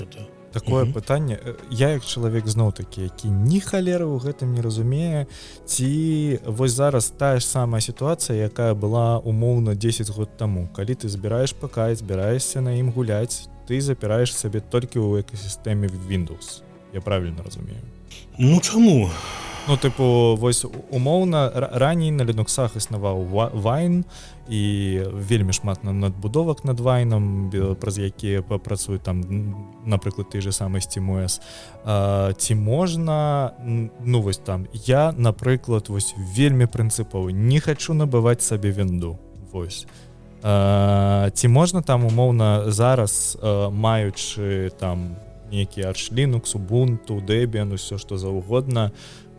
такое пытанне, я як чалавек зноў-такі, які ні халеры ў гэтым не разумее, ці вось зараз тая ж самая сітуацыя, якая была умоўна 10 год таму, калі ты збіраеш ПК і збіраешся на ім гуляць, ты запіраеш сабе толькі ў экасістэме Windows. Я правільна разумею? Ну чаму? Ну, тыпу, вось умоўна, раней на Linux-ах існаваў Wine, і вельмі шмат надбудовак над Wine, праз якія працуюць там, напрыклад, той же самы SteamOS. Ці можна, ну, вось там, я, напрыклад, вось вельмі прынцыповы, не хачу набываць сабе вінду, вось. Ці можна там, умоўна, зараз, маючы там нейкі Arch Linux, Ubuntu, Debian, усё што заўгодна,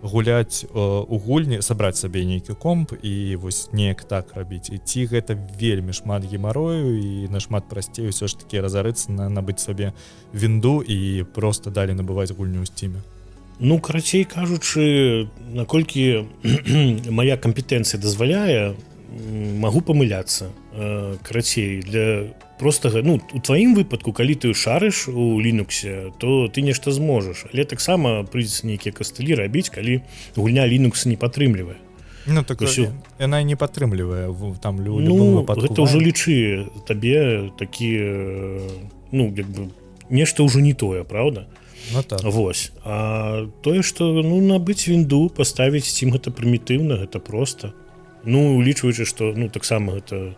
гуляць у гульні, сабраць сабе нейкі комп і вось неяк так рабіць. І ці гэта вельмі шмат гемарою і нашмат прасцей ўсё ж такі разарыцца набыць сабе вінду і проста далі набываць гульню ў Steam? Ну, карацей кажучы, наколькі мая кампетэнцыя дазваляе, магу памыляцца. Карацей, для простага, ну, у тваім выпадку, калі ты шарыш у Linux, то ты нешта зможаш, але таксама прыйдзецца нейкія кастылі рабіць, калі гульня Linux не падтрымлівае. Ну, так яна не падтрымлівае там любым выпадку. Гэта ўжо лічы табе такі, ну, як бы нешта ўжо не тое, правда? Ну, так. Вось. А тое, што, ну, набыць вінду, паставіць Steam, гэта прымітыўна, гэта проста. Ну, улічваючы, што, ну, таксама гэта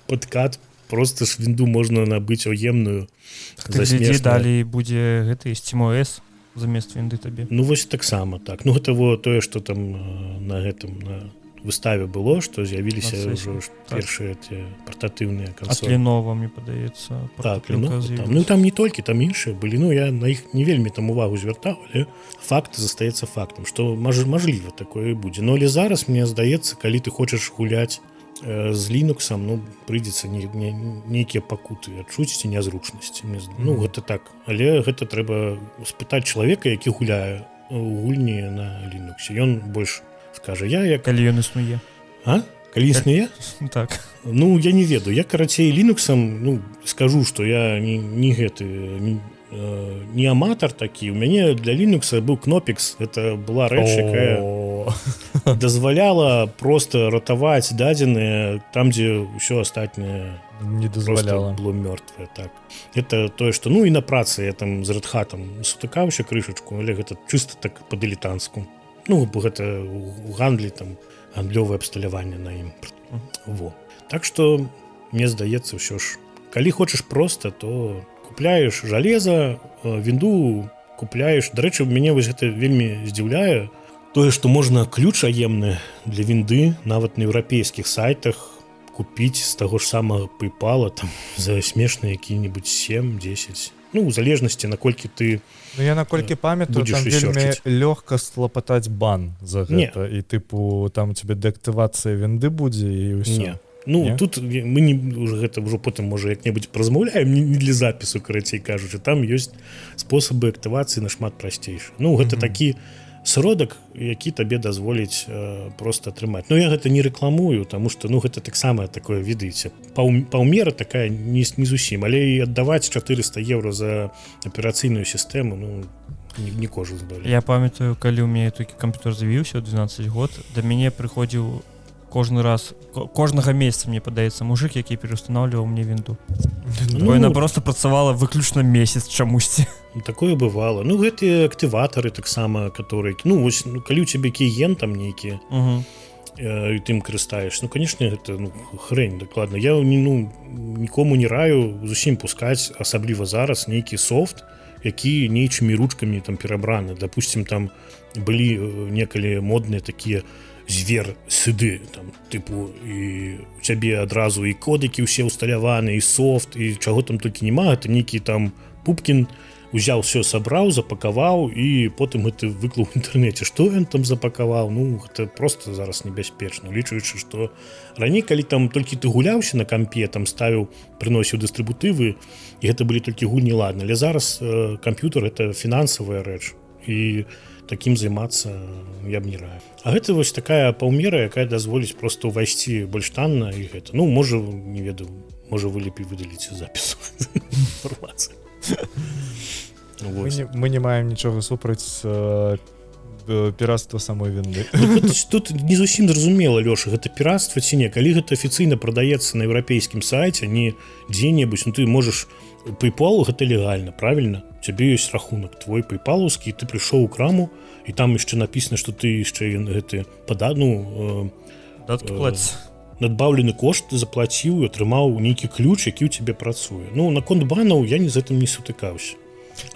падкат, просто ж вінду можна набыць уемную за смешную. Далей будзе гэты SteamOS замест вінды табе. Ну, вось таксама, так. Ну, гэта во тое, што там на гэтым, на выставе было, што з'явіліся На ўжо першыя партатыўныя От кансолі. Lenovo, мне падаецца. Так, ну там не толькі, там іншыя былі, ну я на іх не вельмі там увагу звяртаў, але факт застаецца фактам, што мажліва такое будзе. Но але зараз, мне здаецца, калі ты хочаш гуляць з Linux, ну прыйдзецца нейкія пакуты адчуць ці нязручнасці. Ну гэта так, але гэта трэба спытаць чалавека, які гуляе у гульні на Linux. Ён больш скажа, я як... Калі ён існуе. Калі існуе? Так. Ну, я не ведаю. Я, карацей, Linux-ам, ну, скажу, што я не аматар такі. У мяне для Linux быў Knoppix. Гэта была рэч, якая дазваляла просто ратаваць дадзеныя там, дзе ўсё астатняе не дазваляла. Было мёртвае, так. Это тое, што, ну, і на працы я там з Red Hat сутыкаўся крышачку, але гэта чыста так па-дылетанцку. Ну, гэта у гандлі там гандлёвае абсталяванне на ім. Во. Так што, мне здаецца, ўсё ж, калі хочаш проста, то купляеш жалеза, вінду купляеш. Дарэчы, мяне вось гэта вельмі здзіўляе. Тое, што можна ключ аемны для вінды нават на еўрапейскіх сайтах купіць з таго ж самага PayPal там за смешныя які-небудзь 7-10. Ну, у залежнасці, наколькі ты... Ну, я наколькі памятаю, там вельмі лёгка склапатаць бан за гэта. І, тыпу, там у цябе дэактывацыя вінды будзе і ўсё. Не. Ну, тут мы гэта ўжо потым, можа, як-небудзь празмаўляем, не для запісу, карацей кажучы. Там ёсць спосабы актывацыі нашмат прасцейшы. Ну, гэта такі сродак, які табе дазволіць проста атрымаць. Ну, я гэта не рэкламую, таму што, ну, гэта таксама такое, ведаеце, паўмера такая не зусім, але і аддаваць 400 евро за аперацыйную сістэму, ну, не кожны здолее. Я памятаю, калі ў мяне такі камп'ютер з'явіўся ў 12 год, да мяне прыходзіў кожнага месяца, мне падаецца, мужик, які пераўстанаўліваў мне вінду. Бо яна просто працавала выключна месяц чамусьці. Такое бывало. Ну, гэтыя актыватары таксама, которые... Ну, вось, калі ў цябе кліент там нейкі, і ты ім карыстаеш, ну, канешне, гэта хрень, дакладна. Я нікому не раю зусім пускаць, асабліва зараз, нейкі софт, які нейчымі ручкамі там перабраны. Допустим, там былі некалі модныя такія звер-сыды, там, тыпу, і у цябе адразу і кодыкі ўсе ўсталяваны, і софт, і чаго там толькі няма, это нейкі там Пупкін узяў все, сабраў, запакаваў, і потым гэта выклаў у інтэрнэце. Што ён там запакаваў? Ну, гэта просто зараз небяспечна, лічуючы, што раней, калі там толькі ты гуляўся на кампе, там ставіў, прыносіў дыстрыбутывы, і гэта былі толькі гульні, ладна. Але зараз камп'ютер — это фінансавая рэч, і такім займацца я б не раю. А гэта вось такая паўмера, якая дазволіць проста ўвайсці больш танна, і гэта, ну, можа, не ведаю, можа, вы лепей выдаліце запісу інфармацыі. Мы не маем нічога супраць пірацтва самой вінды. Тут не зусім зразумела, Лёша, гэта пірацтва ці не. Калі гэта афіцыйна прадаецца на еўрапейскім сайце, не дзе-небудзь, ну ты можаш... PayPal — гэта легальна, правильно? У цябе ёсць рахунак твой PayPal-аўскі, ты прыйшоў у краму, і там яшчэ напісана, што ты яшчэ гэты надбаўлены кошт заплаціў і атрымаў нейкі ключ, які ў цябе працуе. Ну, наконт банаў я з гэтым не сутыкаўся.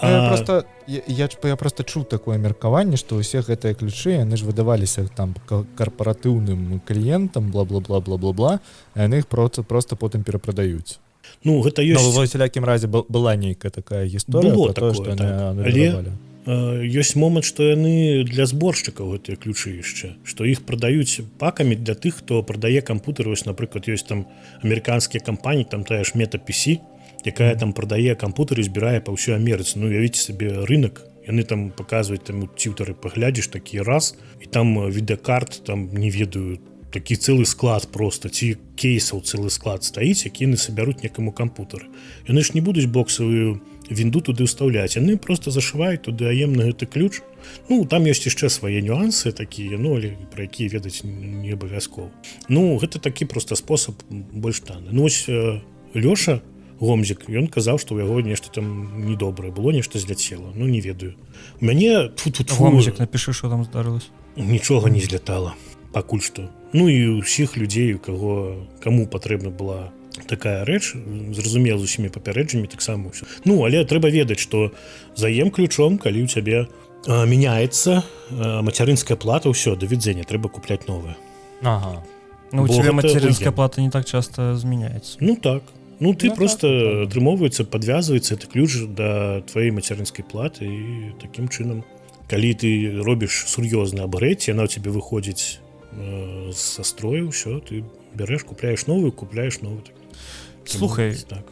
Я просто чуў такое меркаванне, што ўсе гэтыя ключы, яны ж выдаваліся там карпаратыўным кліентам, бла-бла-бла-бла-бла, а яны іх проста потым перапрадаюць. Ну, гэта ёсць... Но ва ўсялякім разе была нейкая такая гісторыя про тое, што яны выдавалі. Ёсць момант, што яны для зборшчыкаў гэтыя ключы яшчэ, што іх прадаюць пакамі для тых, хто прадае кампутары. Вось, напрыклад, ёсць там амерыканскія кампаніі, там тая ж Meta PC, якая там прадае кампутары, збірае па ўсёй Амерыцы. Ну, уявіце сабе рынок, яны там паказваюць, там у цютары паглядзіш такі раз, і там відэакарт, там, не ведаю, такі цэлы склад просто, ці кейсаў цэлы склад стаіць, які яны сабяруць некаму кампутары. Яны ж не будуць боксавую вінду туды ўстаўляць, яны просто зашываюць туды аемны гэты ключ. Ну, там ёсць яшчэ свае нюансы такія, ну, але пра якія ведаць не абавязкова. Ну, гэта такі просто спосаб больш танны. Ну, вось Лёша Гомзік, ён казаў, што ў яго нешта там недобрае было, нешта зляцела. Ну, не ведаю. У мяне... Гомзік, напішы, што там здарылася. Нічога не злятала. Пакуль што. Ну і ўсіх людзей, каму патрэбна была такая рэч, зразумела, з усімі папярэджаннямі таксама ўсё. Ну, але трэба ведаць, што за ем-ключом, калі ў цябе мяняецца мацярынская плата, ўсё, да відзення, трэба купляць новае. Ага. Ну, у Бо тебя гэта материнская выгодно. плата не так часто изменяется. Ну так. Ну ты Ну, просто так, атрымоўваецца, падвязваецца это ключ да тваёй мацярынскай платы і такім чынам, калі ты робіш сур'ёзны абрэць, яна ў цябе выходзіць са строю, ўсё, ты бярэш, купляеш новую. Слухай, так.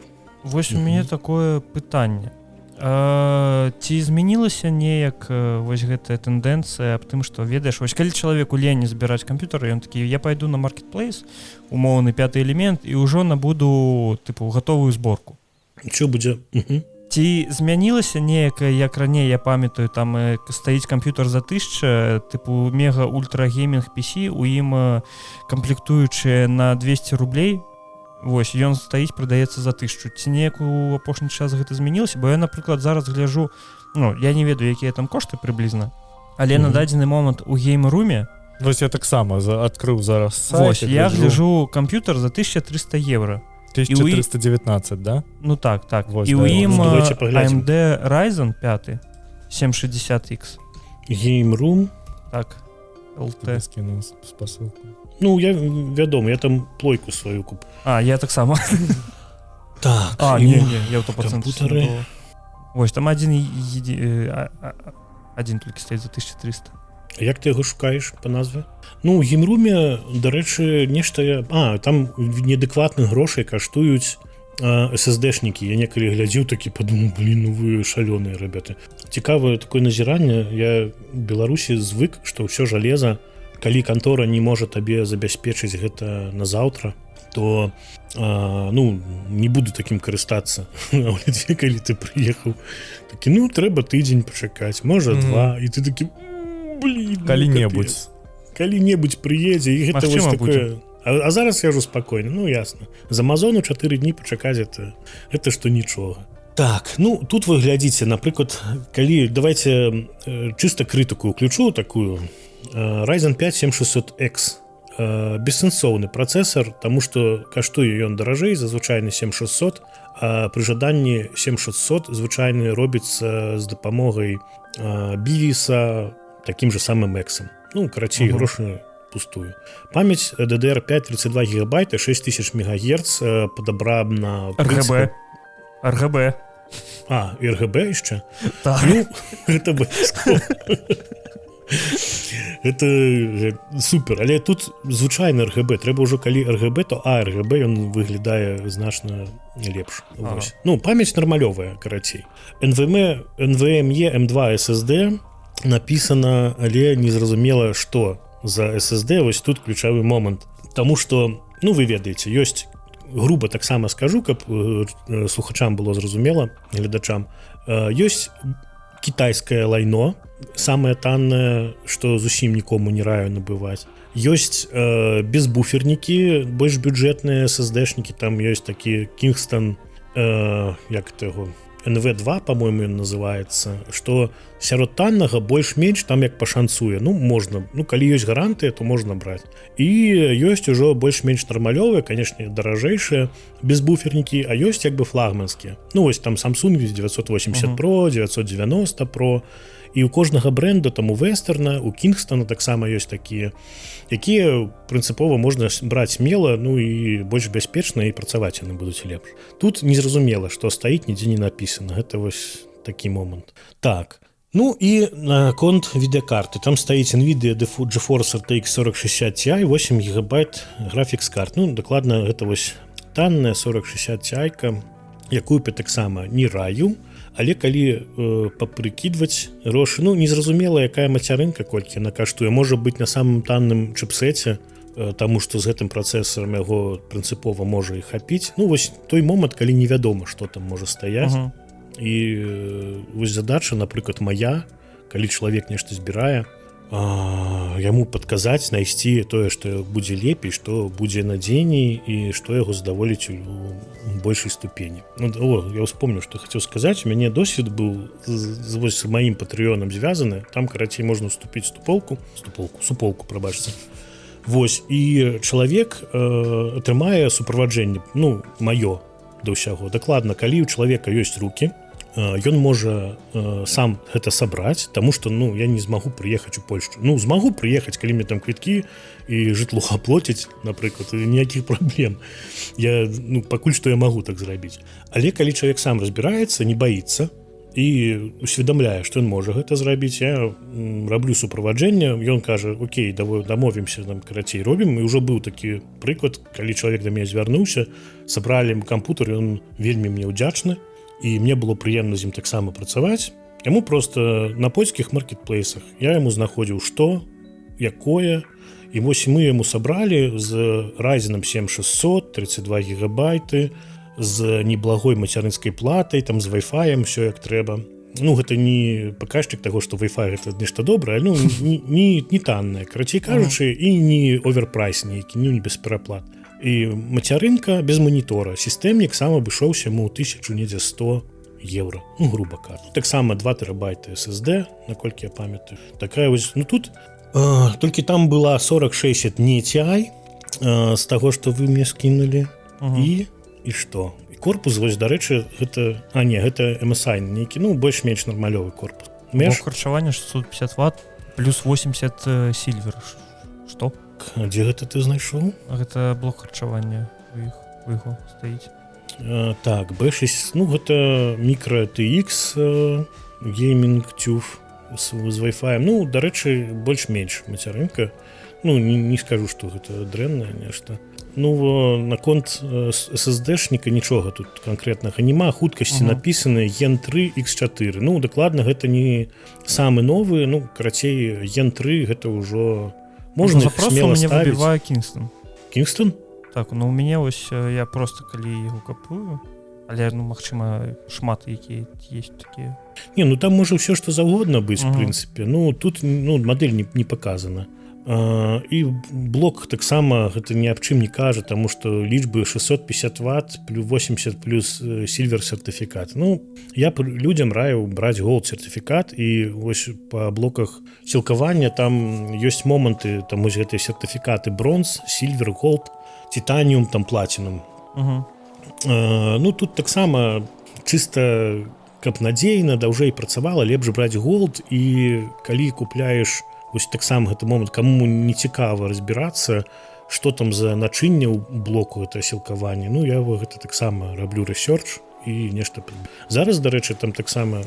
вось у мяне такое пытанне. Ці змянілася неяк вось гэтая тэндэнцыя аб тым, што ведаеш, вось калі чалавеку лень збіраць камп'ютар, ён такі, я пайду на маркетплейс, умоўны 5-й элемент і ўжо набуду тыпу гатовую зборку. Що будзе? Ці змянілася неяк, як раней, я памятаю, там стаіць камп'ютар за 1000, тыпу мега ультра геймінг PC, у ім камплектуючыя на 200 рублей. Вось, ён стаіць, прадаецца за 1000. Ці неяк у апошні час гэта змянілася? Бо я, напрыклад, зараз гляжу, ну, я не ведаю, якія там кошты прыблізна, але на дадзены момант у гейм-руме... Вось я таксама адкрыў зараз сайт. Вось, я гляжу камп'ютар за 1300 евро. 1319, да? Ну так. Вось, і у ім AMD AMD Ryzen 5 760X. Гейм-рум. Так, LT. Скину спасылку. Ну, я вядома, я там плойку сваю куп. Я так само. Так. Не, я то компьютеры. Вось, там один толькі стаіць за 1300. А як ты яго шукаеш па назве? Ну, у геймруме, дарэчы, нешта... там неадэкватных грошай каштуюць SSD-шнікі. Я некалі глядзеў такі, падумаў, ну вы шалёныя, ребята. Цікавае такое назіранне. Я в Беларусі звык, што ўсё жалеза, калі кантора не можа табе забяспечыць гэта на заўтра, то не буду такім карыстацца. А ў Літве, калі ты прыехаў, такі, трэба тыдзень пачакаць, можа 2, і ты такі, калі-небудзь прыедзе, і гэта вось такое. А зараз я ўжо спакойна, ясна. З Амазону 4 дні пачакаць гэта што нічога. Так, тут вы глядзіце, напрыклад, калі, давайте чыста крытыку ўключу такую. Ryzen 5 7600X бессэнсоўны працэсар, таму што каштуе ён даражэй за звычайны 7600, а пры жаданні 7600 звычайны робіцца з дапамогай бівіса такім же самым X. Карацей, грошы пустую. Памяць DDR5 32 гигабайта, 6000 МГц, падабрана... RGB. RGB яшчэ? Так. Гэта абавязкова. Это супер, але тут звычайны RGB. Трэба ўжо калі RGB, то RGB ён выглядае значна лепш. Памяць нармалёвая, карацей. NVMe M2 SSD написано, але незразумела, што за SSD. Вось тут ключавы момант. Таму што, вы ведаеце, ёсць, груба таксама скажу, каб слухачам было зразумела, гледачам, ёсць кітайскае лайно, самае таннае, што зусім нікому не раю набываць. Ёсць безбуфернікі, больш бюджэтныя SSD-шнікі, там ёсць такі Kingston, як таго, NV2, по-моему, ён называецца, што сярод таннага больш-менш там як пашанцуе. Можна, калі ёсць гарантыя, то можна браць. І ёсць ужо больш-менш нармалёвыя, канешне, даражэйшыя безбуфернікі, а ёсць як бы флагманскія. Вось там Samsung 980 Pro, 990 Pro, і у кожнага бренда, там у Вестерна, у Kingston таксама ёсць такія, якія прынцыпова можна браць смела, і больш бяспечна, і працаваць яны будуць лепш. Тут незразумела, што стаіць, нідзе не напісана. Гэта вось такі момант. Так. І на конт відеакарты. Там стаіць NVIDIA GeForce RTX 4060 Ti, 8 гигабайт графікс карт. Дакладна, гэта вось танная 4060 Ti, якую таксама не раю. Але калі папрыкідваць грошы, незразумела, якая мацярынка, колькі яна каштуе. Можа быць на самым танным чыпсеце, таму што з гэтым працэсарам яго прынцыпова можа і хапіць. Вось той момант, калі невядома, што там можа стаяць. І вось задача, напрыклад, мая, калі чалавек нешта збірае, яму падказаць, знайсці тое, што будзе лепей, што будзе надзейней і што яго задаволіць у большай ступені. Я ўспомню, што хацеў сказаць. У мяне досвед быў з маім патрыёнам звязаны. Там, карацей, можна уступіць суполку, прабачце. Вось, і чалавек атрымае суправаджэнне, маё да ўсяго. Дакладна, калі ў чалавека ёсць рукі, ён можа сам гэта сабраць, таму што ну я не змагу прыехаць у Польшчу. Ну змагу прыехаць, калі мне там квіткі і жытло аплоціць, напрыклад, ніякіх праблем. Я ну, пакуль што я магу так зрабіць. Але калі чалавек сам разбіраецца, не баіцца і усведамляе, што ён можа гэта зрабіць, я раблю суправаджэнне, ён кажа: окей, дамовімся, нам карацей робім. І ўжо быў такі прыклад, калі чалавек да мяне звярнуўся, сабралі кампутер, ён вельмі мне ўдзячны. І мне было прыемна з ім таксама працаваць. Яму просто на польскіх маркетплейсах я яму знаходзіў што, якое. І вось мы яму сабралі з Ryzen 7600, 32 гігабайты, з неблагой мацярынскай платай, там з Wi-Fi, все як трэба. Ну, гэта не паказчык таго, што Wi-Fi гэта нешта добрае, ну, не таннае, карацей кажучы, і не оверпрайс нейкі, ну, не без пераплат. І мацярынка без манітора. Сістэмнік сам абышоўся яму 1100 евро, ну, груба кажучы. Таксама 2 тэрабайты SSD, наколькі я памятаю. Такая вось, ну, тут толькі там была 4060 не TI з таго, што вы мне скінулі. І што? І корпус, вось, дарэчы, гэта... гэта MSI нейкі, ну, больш-менш нармалёвы корпус. Блок харчавання 650 Вт плюс 80 сильвер. Што? Дзе гэта ты знайшоў? Гэта блок харчавання у яго стаіць. Так, B6, ну гэта мікро TX геймінг тюф з Wi-Fi. Ну, дарэчы, больш-менш мацярынка. Ну, не скажу, што гэта дрэннае нешта. Ну, наконт SSD-шніка нічога тут канкрэтнага няма. Хуткасці напісаны Gen 3 X4. Ну, дакладна, гэта не самы новы. Ну, карацей, Gen 3 гэта ўжо... Можна іх смело ставіць. Выбівае Kingston. Kingston? Так, ну у мяне ось я просто калі яго капую, але ну магчыма шмат якія есть такія. Не, ну там можа ўсё што заўгодна быць, в прынцыпе. Ну тут ну мадэль не паказана. І блок таксама гэта ні аб чым не кажа, таму што лічбы 650 Вт плюс 80 плюс сильвер сертыфікат. Ну я людзям раю браць голд сертыфікат, і вось па блоках сілкавання там ёсць моманты, там вось гэтыя сертыфікаты бронз, сильвер, голд, титаніум, там платінум. Ну тут таксама чыста каб надзейна даўжэй працавала, лепш браць голд, і калі купляеш вось таксама гэты момант, каму не цікава разбірацца, што там за начынне ў блоку гэта сілкаванне. Ну я гэта таксама раблю рэсёрч і нешта. Зараз, дарэчы, там таксама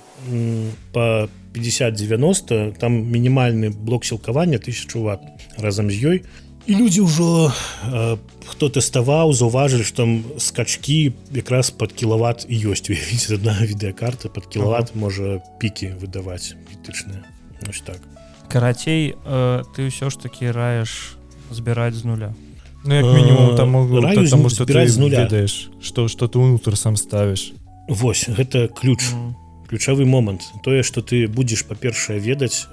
па 50-90 там мінімальны блок сілкавання 1000 Вт разам з ёй. І людзі ўжо, хто тэставаў, заўважылі, што там скачкі якраз пад кілават і ёсць. Уявіце, адна відэакарта пад кілават можа пікі выдаваць крытычныя. Вось так. Карацей, ты ўсё ж такі раеш збіраць з нуля. Ну, як мінімум, таму што ты ведаеш, што ты ўнутр сам ставіш. Вось, гэта ключавы момант. Тое, што ты будзеш, па-першае, ведаць,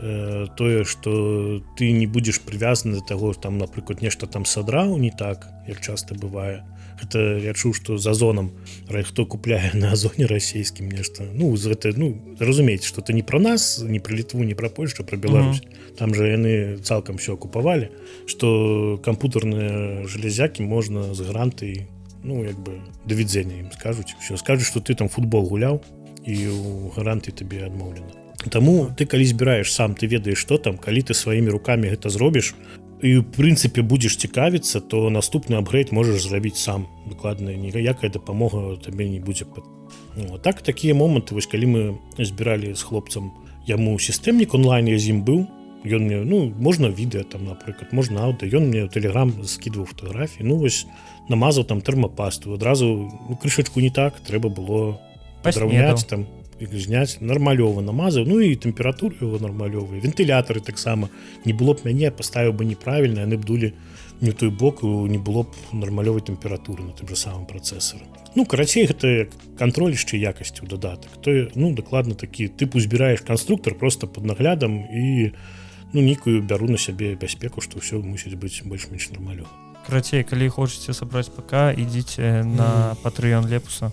тое, што ты не будзеш прывязаны да таго, там, напрыклад, нешта там садраў не так, як часта бывае. Гэта я чуў, што за Озонам хто купляе на Озоне расійскім нешта. Ну, гэта, ну, разумееце, што это не пра нас, не пра Літву, не пра Польшчу, пра Беларусь. Там жа яны цалкам все акупавалі, што кампутарныя жалезякі можна з гарантыяй, ну, як бы, да відзення ім скажуць. Все, скажуць, што ты там футбол гуляў, і у гарантыі табе адмоўлена. Таму ты, калі збіраеш сам, ты ведаеш, што там, калі ты сваімі рукамі гэта зробіш, і, в прынцыпе, будзеш цікавіцца, то наступны апгрейд можаш зрабіць сам. Дакладна, ніякая дапамога табе не будзе. Ну, так, такія моманты, вось калі мы збіралі з хлопцам яму сістэмнік онлайн, я з ім быў, ён мне, ну, можна відэа там, напрыклад, можна аўдыо, ён мне ў тэлеграм скідваў фатаграфіі, ну, вось намазаў там тэрмапасту, адразу, ну, крышачку не так, трэба было драўняць там, зняць, нармалёва намазаў, ну і тэмпературы его нармалёвыя, вентылятары таксама. Не было б мяне, паставіў бы неправільна, яны б дулі не той бок, не было б нармалёвай тэмпературы на тым жа самым працэсары. Ну, карацей, гэта кантроль яшчэ якасці ў дадатак. То, ну, дакладна такі, ты узбіраеш канструктар просто пад наглядам і, ну, нейкую бяру на сябе бяспеку, што ўсё мусіць быць больш-менш нармалёва. Карацей, калі хочаце сабраць ПК, ідзіце на Patreon Лепуса.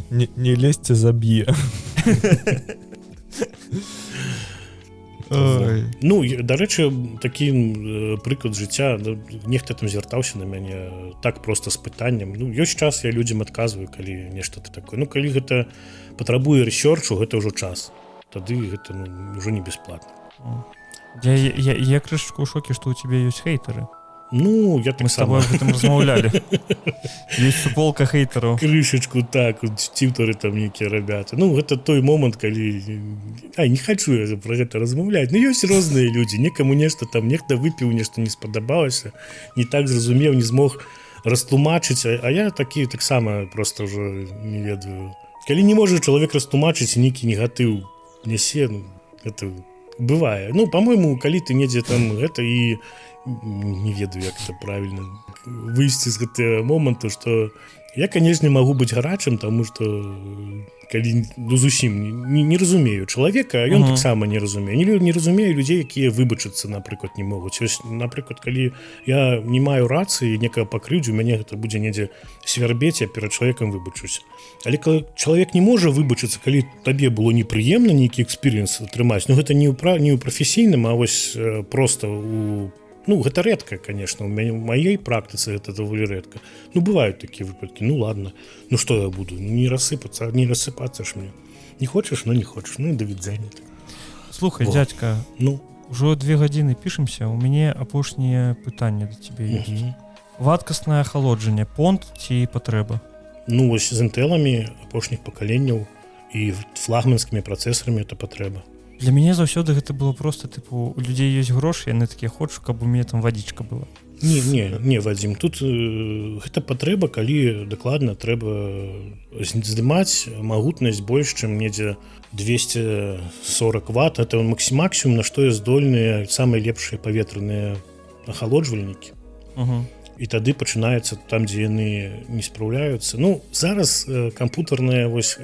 Не лезьце, заб'е. Ну, дарэчы, такі прыклад жыцця, нехта там звяртаўся на мяне так проста з пытаннем. Ну, ёсць час, я людзям адказваю, калі нешта такое. Ну, калі гэта патрабуе рэсёрчу, гэта ўжо час. Тады гэта ўжо не бясплатна. Я крышачку ў шоке, што ў цябе ёсць хейтары. Ну, я так мы сама. Мы с тобой об этом размаўлялі. Есть футболка хейтераў. Крышачку, так, тьютары там некія ребята. Ну, гэта той момант, калі... не хачу я про гэта размаўляць. Ну, ёсць розныя людзі. Некаму нешта там, нехта выпіў, нешта не спадабалася, не так зразумеў, не змог растлумачыць. А я такі таксама проста ўжо не ведаю. Калі не можа чалавек растлумачыць, нейкі негатыў нясе, ну, гэта бывае. Ну, па-мойму, калі ты недзе там гэта і не ведаю, як это правильно выйсці з гэтага моманту, што я, канешне, магу быць гарачым, таму што калі зусім не разумею чалавека, а ён таксама не разумее. Не разумею людзей, якія выбачыцца, напрыклад, не могуць. Напрыклад, калі я не маю рацыі, некага пакрыўдзю, мяне гэта будзе недзе свярбець, я перад чалавекам выбачуся. Але калі чалавек не можа выбачыцца, калі табе было непрыемна нейкі экспірыенс атрымаць, ну гэта не ў прафесійным, а вось проста у... Ну, гэта рэдка, конечно, у маёй практыцы гэта даволі рэдка. Ну, бываюць такія выпадкі, ну ладно, ну што я буду, не рассыпацца ж мне. Не хочаш, ну не хочаш, ну да відзення. Слухай, дзядзька, ўжо 2 гадзіны пішемся, у мяне апошняе пытанне да цябе ёсць. Вадкаснае ахалоджанне, понт ці патрэба? Ну, вось з інтэламі апошніх пакаленняў і флагманскімі працэсарамі это патрэба. Для мяне заўсёды гэта было просто, тыпу, у людзей ёсць грошы, яны такія, хочу, каб у мяне там вадзічка была. Не, Вадзім, тут гэта патрэба, калі дакладна трэба здымаць магутнасць больш, чым недзе 240 Вт. Это максімум, на што здольныя самыя лепшыя паветраныя ахалоджвальнікі. І тады пачынаецца там, дзе яны не спраўляюцца. Ну, зараз кампутарная вось...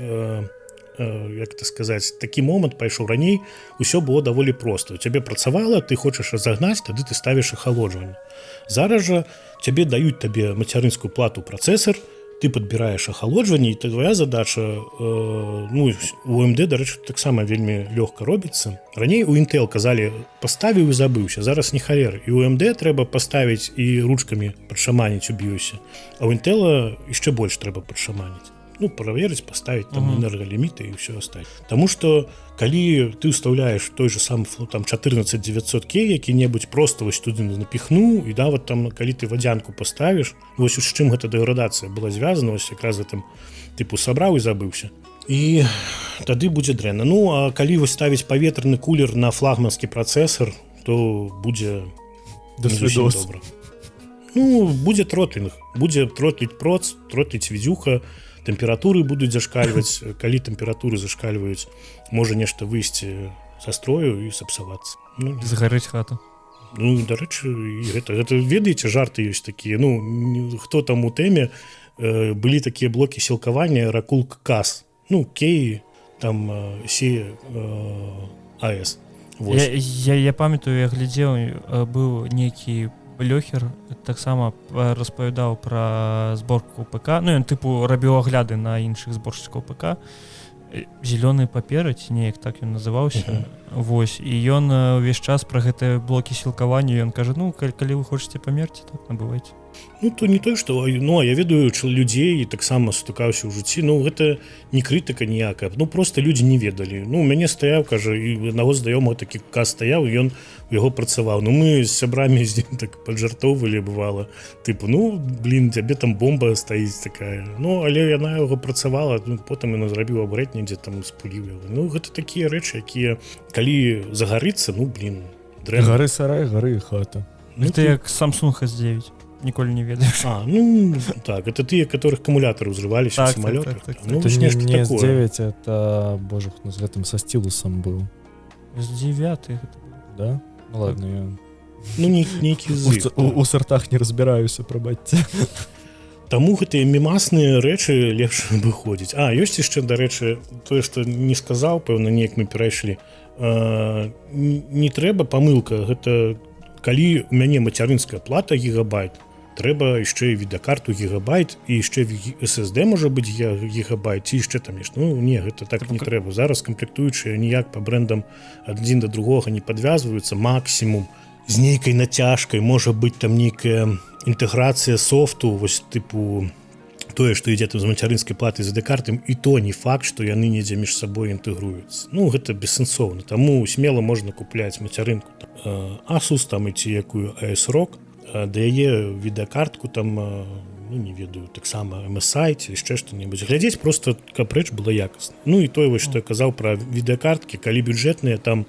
як это сказаць, такі момант пайшоў раней, усё было даволі проста. У цябе працавала, ты хочаш разагнаць, тады ты ставіш ахалоджванне. Зараз жа цябе даюць табе мацярынскую плату працэсар, ты падбіраеш ахалоджванне, і твоя задача, ну, у AMD, дарэчы, таксама вельмі лёгка робіцца. Раней у Intel казалі, паставіў і забыўся, зараз не халер. І у AMD трэба паставіць і ручкамі падшаманіць у BIOS. А у Intel яшчэ больш трэба падшаманіць. Ну, праверыць, паставіць там энергаліміты і ўсё астаць. Таму што калі ты ўстаўляеш той же сам там 14900K які-небудзь проста вось туды напіхнуў, і нават там калі ты вадзянку паставіш, вось з чым гэта дэградацыя была звязана, вось якраз гэтым тыпу сабраў і забыўся. І тады будзе дрэнна. Ну, а калі вось ставіць паветраны кулер на флагманскі працэсар, то будзе зусім добра. Ну, будзе тротлінг, будзе тротліць проц, тротліць відзюха, тэмпературы будуць зашкальваць, калі тэмпературы зашкальваюць, можа нешта выйсці са строю і сапсавацца. Ну, згарэць хату. Ну, дарэчы, гэта ведаеце, жарты ёсць такія. Ну, хто там у тэме, былі такія блокі сілкавання Ракулк КАС. Ну, Кей, там АС. Я памятаю, я глядзеў, быў нейкі Лёхер таксама распавядаў пра зборку ПК. Ну, ён тыпу рабіў агляды на іншых зборшчыкаў ПК. Зялёны папера, ці неяк так ён называўся. Вось, і ён увесь час пра гэтыя блокі сілкавання, ён кажа, ну, калі вы хочаце памерці, так набывайце. Ну, то не то, што... Ну, я ведаю людзей і таксама сутыкаўся ў жыцці. Ну, гэта не крытыка ніякая. Ну, проста людзі не ведалі. Ну, у мяне стаяў, кажа, і наго знаёмага такі каз стаяў, і ён яго працаваў. Ну, мы з сябрамі з ім так паджартоўвалі, бывала. Тыпу, ну, блін, цябе там бомба стаіць такая. Ну, але яна яго працавала, ну, потым ён зрабіў абрэт, недзе там спуліў яго. Ну, гэта такія рэчы, якія, калі загарыцца, ну, блін, дрэнна. Гары сарай, гары хата. Гэта як Samsung S9. Ніколі не ведаеш. Ну, так, это тыя, которых акумулятары ўзрываліся ў самалётах. Ну, это не S9, это, боже, з гэтым са стілусам быў. S9 гэта быў. Да? Ну, ладно, я... Ну, нейкі зык. У сартах не разбіраюся, прабачце. Таму гэтыя мемасныя рэчы лепш выходзіць. Ёсць яшчэ, дарэчы, тое, што не сказаў, пэўна, неяк мы перайшлі. Не трэба памылка, гэта калі у мяне мацярынская плата гігабайт, трэба яшчэ відэакарту гігабайт і яшчэ SSD можа быць гігабайт ці яшчэ там нешта. Ну не, гэта так не трэба. Зараз камплектуючыя ніяк па брэндам адзін да другога не падвязваюцца, максімум з нейкай нацяжкай можа быць там нейкая інтэграцыя софту, вось тыпу тое, што ідзе там з мацярынскай платы з SD-картам, і то не факт, што яны недзе між сабой інтэгруюцца. Ну, гэта бессэнсоўна. Таму смела можна купляць мацярынку Asus там і ці якую ASRock, да яе відэакартку там, ну, не ведаю, таксама MSI ці яшчэ што-небудзь. Глядзець проста, каб рэч была якасна. Ну, і тое, вось, што я казаў пра відэакарткі, калі бюджэтныя, там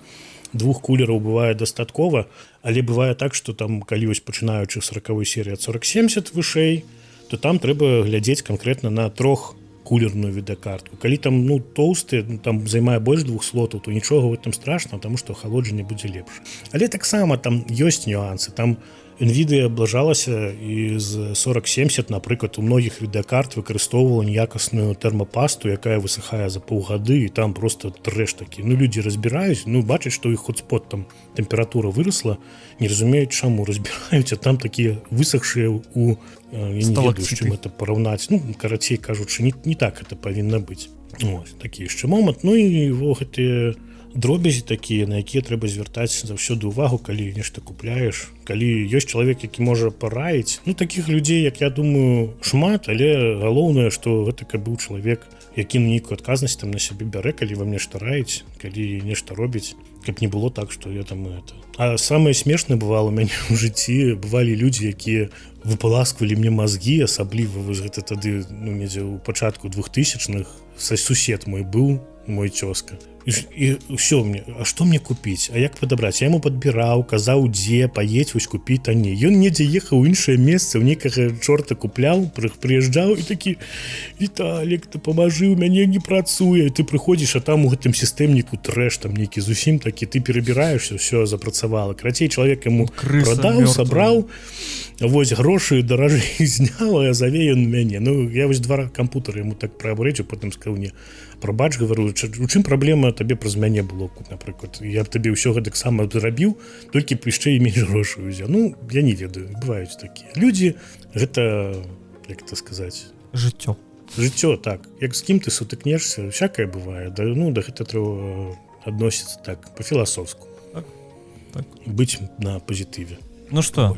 двух кулераў бывае дастаткова, але бывае так, што там, калі вось пачынаючы 40-й серыі ад 4070 вышэй, то там трэба глядзець канкрэтна на трохкулерную відэакартку. Калі там, ну, тоўстыя, там займае больш 2 слотаў, то нічога ў гэтым страшного, таму што ахалоджанне будзе лепш. Але таксама там ёсць нюансы. Там NVIDIA аблажалася і з 4070, напрыклад, у многіх відэакарт выкарыстоўвала неякасную тэрмапасту, якая высыхае за паўгады, і там просто трэш такі. Ну, людзі разбіраюць, ну, бачаць, што іх хотспот там тэмпература вырасла, не разумеюць, чаму разбіраюць, а там такія высохшыя у я не ведаю, з чым это параўнаць. Ну, карацей кажучы, не так это павінна быць. Ось, такі яшчэ момант. Ну, і гэтыя дробязі такія, на якія трэба звяртаць заўсёды ўвагу, калі нешта купляеш, калі ёсць чалавек, які можа параіць. Ну, такіх людзей, як я думаю, шмат, але галоўнае, што гэта каб быў чалавек, які нейкую адказнасць там на сябе бярэ, калі вам нешта раіць, калі нешта робіць, каб не было так, што я там это. А самае смешнае бывало у мяне ў жыцці, бывалі людзі, якія выпаласквалі мне мазгі, асабліва вось гэта тады, ну, недзе ў пачатку 2000-х, сусед мой быў, мой цёзка. І ўсё мне, а што мне купіць? А як падабраць? Я яму падбіраў, казаў, дзе паедзь, вось купі танней. Ён недзе ехаў у іншае месца, у нейкага чорта купляў, прыязджаў і такі: Віталік, ты памажы, у мяне не працуе. Ты прыходзіш, а там у гэтым сістэмніку трэш там нейкі зусім такі, ты перабіраешся, ўсё запрацавала. Крацей, чалавек яму прадаў, сабраў, вось грошы даражэй зняў, а заве ён мяне. Ну, я вось 2 кампутары яму так праабрэчыў, потым сказаў мне: прабач, гавару, у чым праблема табе праз мяне было, напрыклад, я б табе ўсё гэтак сама зрабіў, толькі б яшчэ і менш грошай узяў. Ну, я не ведаю, бываюць такія людзі. Гэта, як это сказаць, жыццё, так. Як з кім ты сутыкнешся, всякае бывае. Да, ну, да гэта трэба адносіцца так, па-філасофску. Так. Быць на пазітыве. Ну што,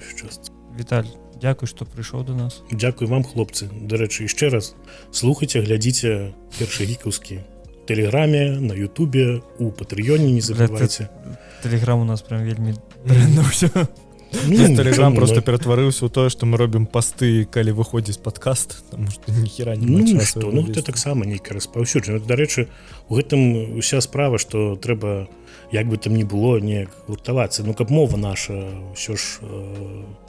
Віталь, дзякуй, што прыйшоў до нас. Дзякуй вам, хлопцы. Дарэчы, яшчэ раз слухайце, глядзіце першы гікаўскі в Тэлеграме, на Ютубе, у Патрыёне, не забывайце. Тэлеграм у нас прям вельмі дрэнна ўсё. Тэлеграм просто ператварыўся ў тое, што мы робім пасты, калі выходзіць падкаст, таму што ніхера няма часу. Ну, гэта таксама нейкае распаўсюджанне. Дарэчы, у гэтым уся справа, што трэба, як бы там ні было, неяк гуртавацца. Ну, каб мова наша ўсё ж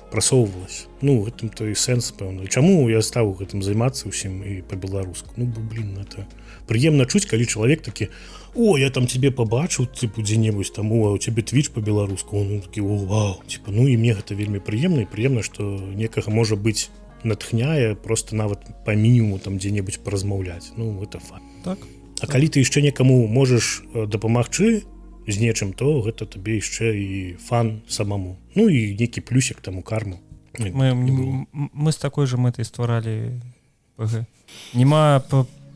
прасоўвалась. Ну, гэтым то і сэнс, пэўна. Чаму я стаў гэтым займацца ўсім і па-беларуску? Ну, блин, это прыемна чуць, калі чалавек такі: о, я там тебе побачыў, типу, дзе-небудзь там, о, у тебе твіч по-беларуску. Он такі: о, вау, типу, ну і мне гэта вельмі прыемна, і прыемна, што некага, можа быць, натхняе просто нават па мінімуму там дзе-небудзь паразмаўляць. Ну, гэта факт. Так. А калі ты яшчэ некаму можаш дапамагчы з нечым, то гэта табе яшчэ і фан самому. Ну і нейкі плюсік там у карму. Мы з такой жа мэтай стваралі ПГ. Нема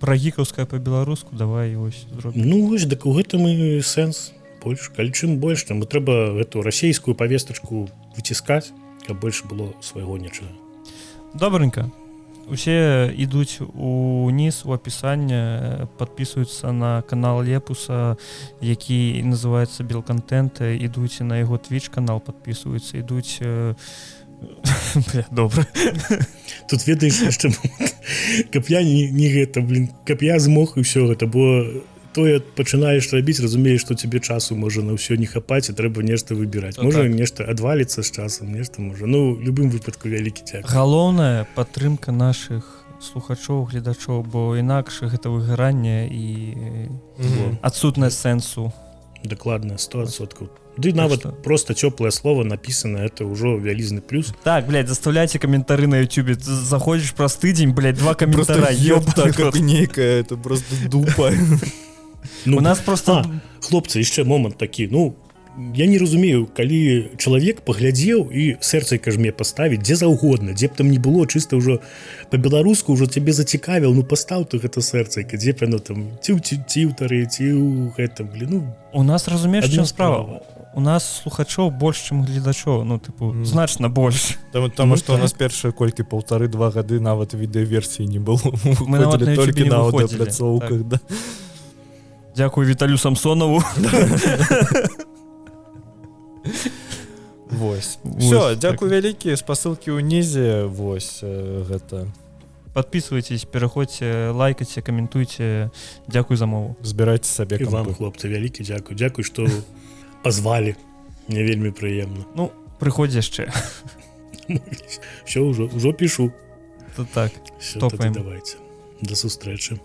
пра гікаўскае па-беларуску, давай вось зробім. Ну вось, так у гэтым і сэнс больш. Калі чым больш, там трэба гэту расейскую павестачку выціскаць, каб больш было свайго нечага. Добренька. Усе ідуць уніз у апісанне, падпісваюцца на канал Лепуса, які называецца Белконтент, ідуць на яго твіч-канал, падпісваюцца, ідуць... Бля, добра. Тут ведаеш, што каб я не гэта, блин, каб я змог і ўсё гэта, бо тое пачынаеш рабіць, разумееш, што тебе часу можа на ўсё не хапаць, і трэба нешта выбіраць. Можа нешта адваліцца з часам, нешта можа. Ну, у любым выпадку вялікі дзякуй. Галоўная падтрымка нашых слухачоў, гледачоў, бо інакш гэта выгаранне і адсутнасць сэнсу. Дакладна, 100%. Ды нават просто цёплае слово написано, это ўжо вялізны плюс. Так, блядь, заставляйте каментары на ютубе. Заходишь праз тыдзень, блядь, 2 каментара. Ёпта, нейкая, это просто дупа. У нас просто... Хлопцы, яшчэ момант такі, ну, я не разумею, калі чалавек паглядзеў і сэрцайка жме паставіць дзе заўгодна, дзе б там не было, чыста ўжо па-беларуску ўжо цябе зацікавіў, ну пастаў ты гэта сэрцайка, дзе б яно там ці ў ціўтары, ці ў гэта, у нас, разумееш, чым справа? У нас слухачоў больш, чым гледачоў, ну, тыпу, значна больш. Таму што у нас першыя колькі 1,5-2 гады нават відэаверсіі не было. Мы нават на YouTube не выходзілі. Пляцоўках, да. Дзякуй Віталю Самсонову. Вось. Всё, дзякуй вялікі, спасылкі ўнізе, вось гэта. Подписывайтесь, пераходзьце, лайкайце, каментуйце. Дзякуй за мову. Збірайце сабе кампы. І вам, хлопцы, вялікі дзякуй. Дзякуй, што пазвалі. Мне вельмі прыемна. Ну, прыходзь яшчэ. Всё, ўжо пішу. То так, топаем. Давайте. До сустрэчы.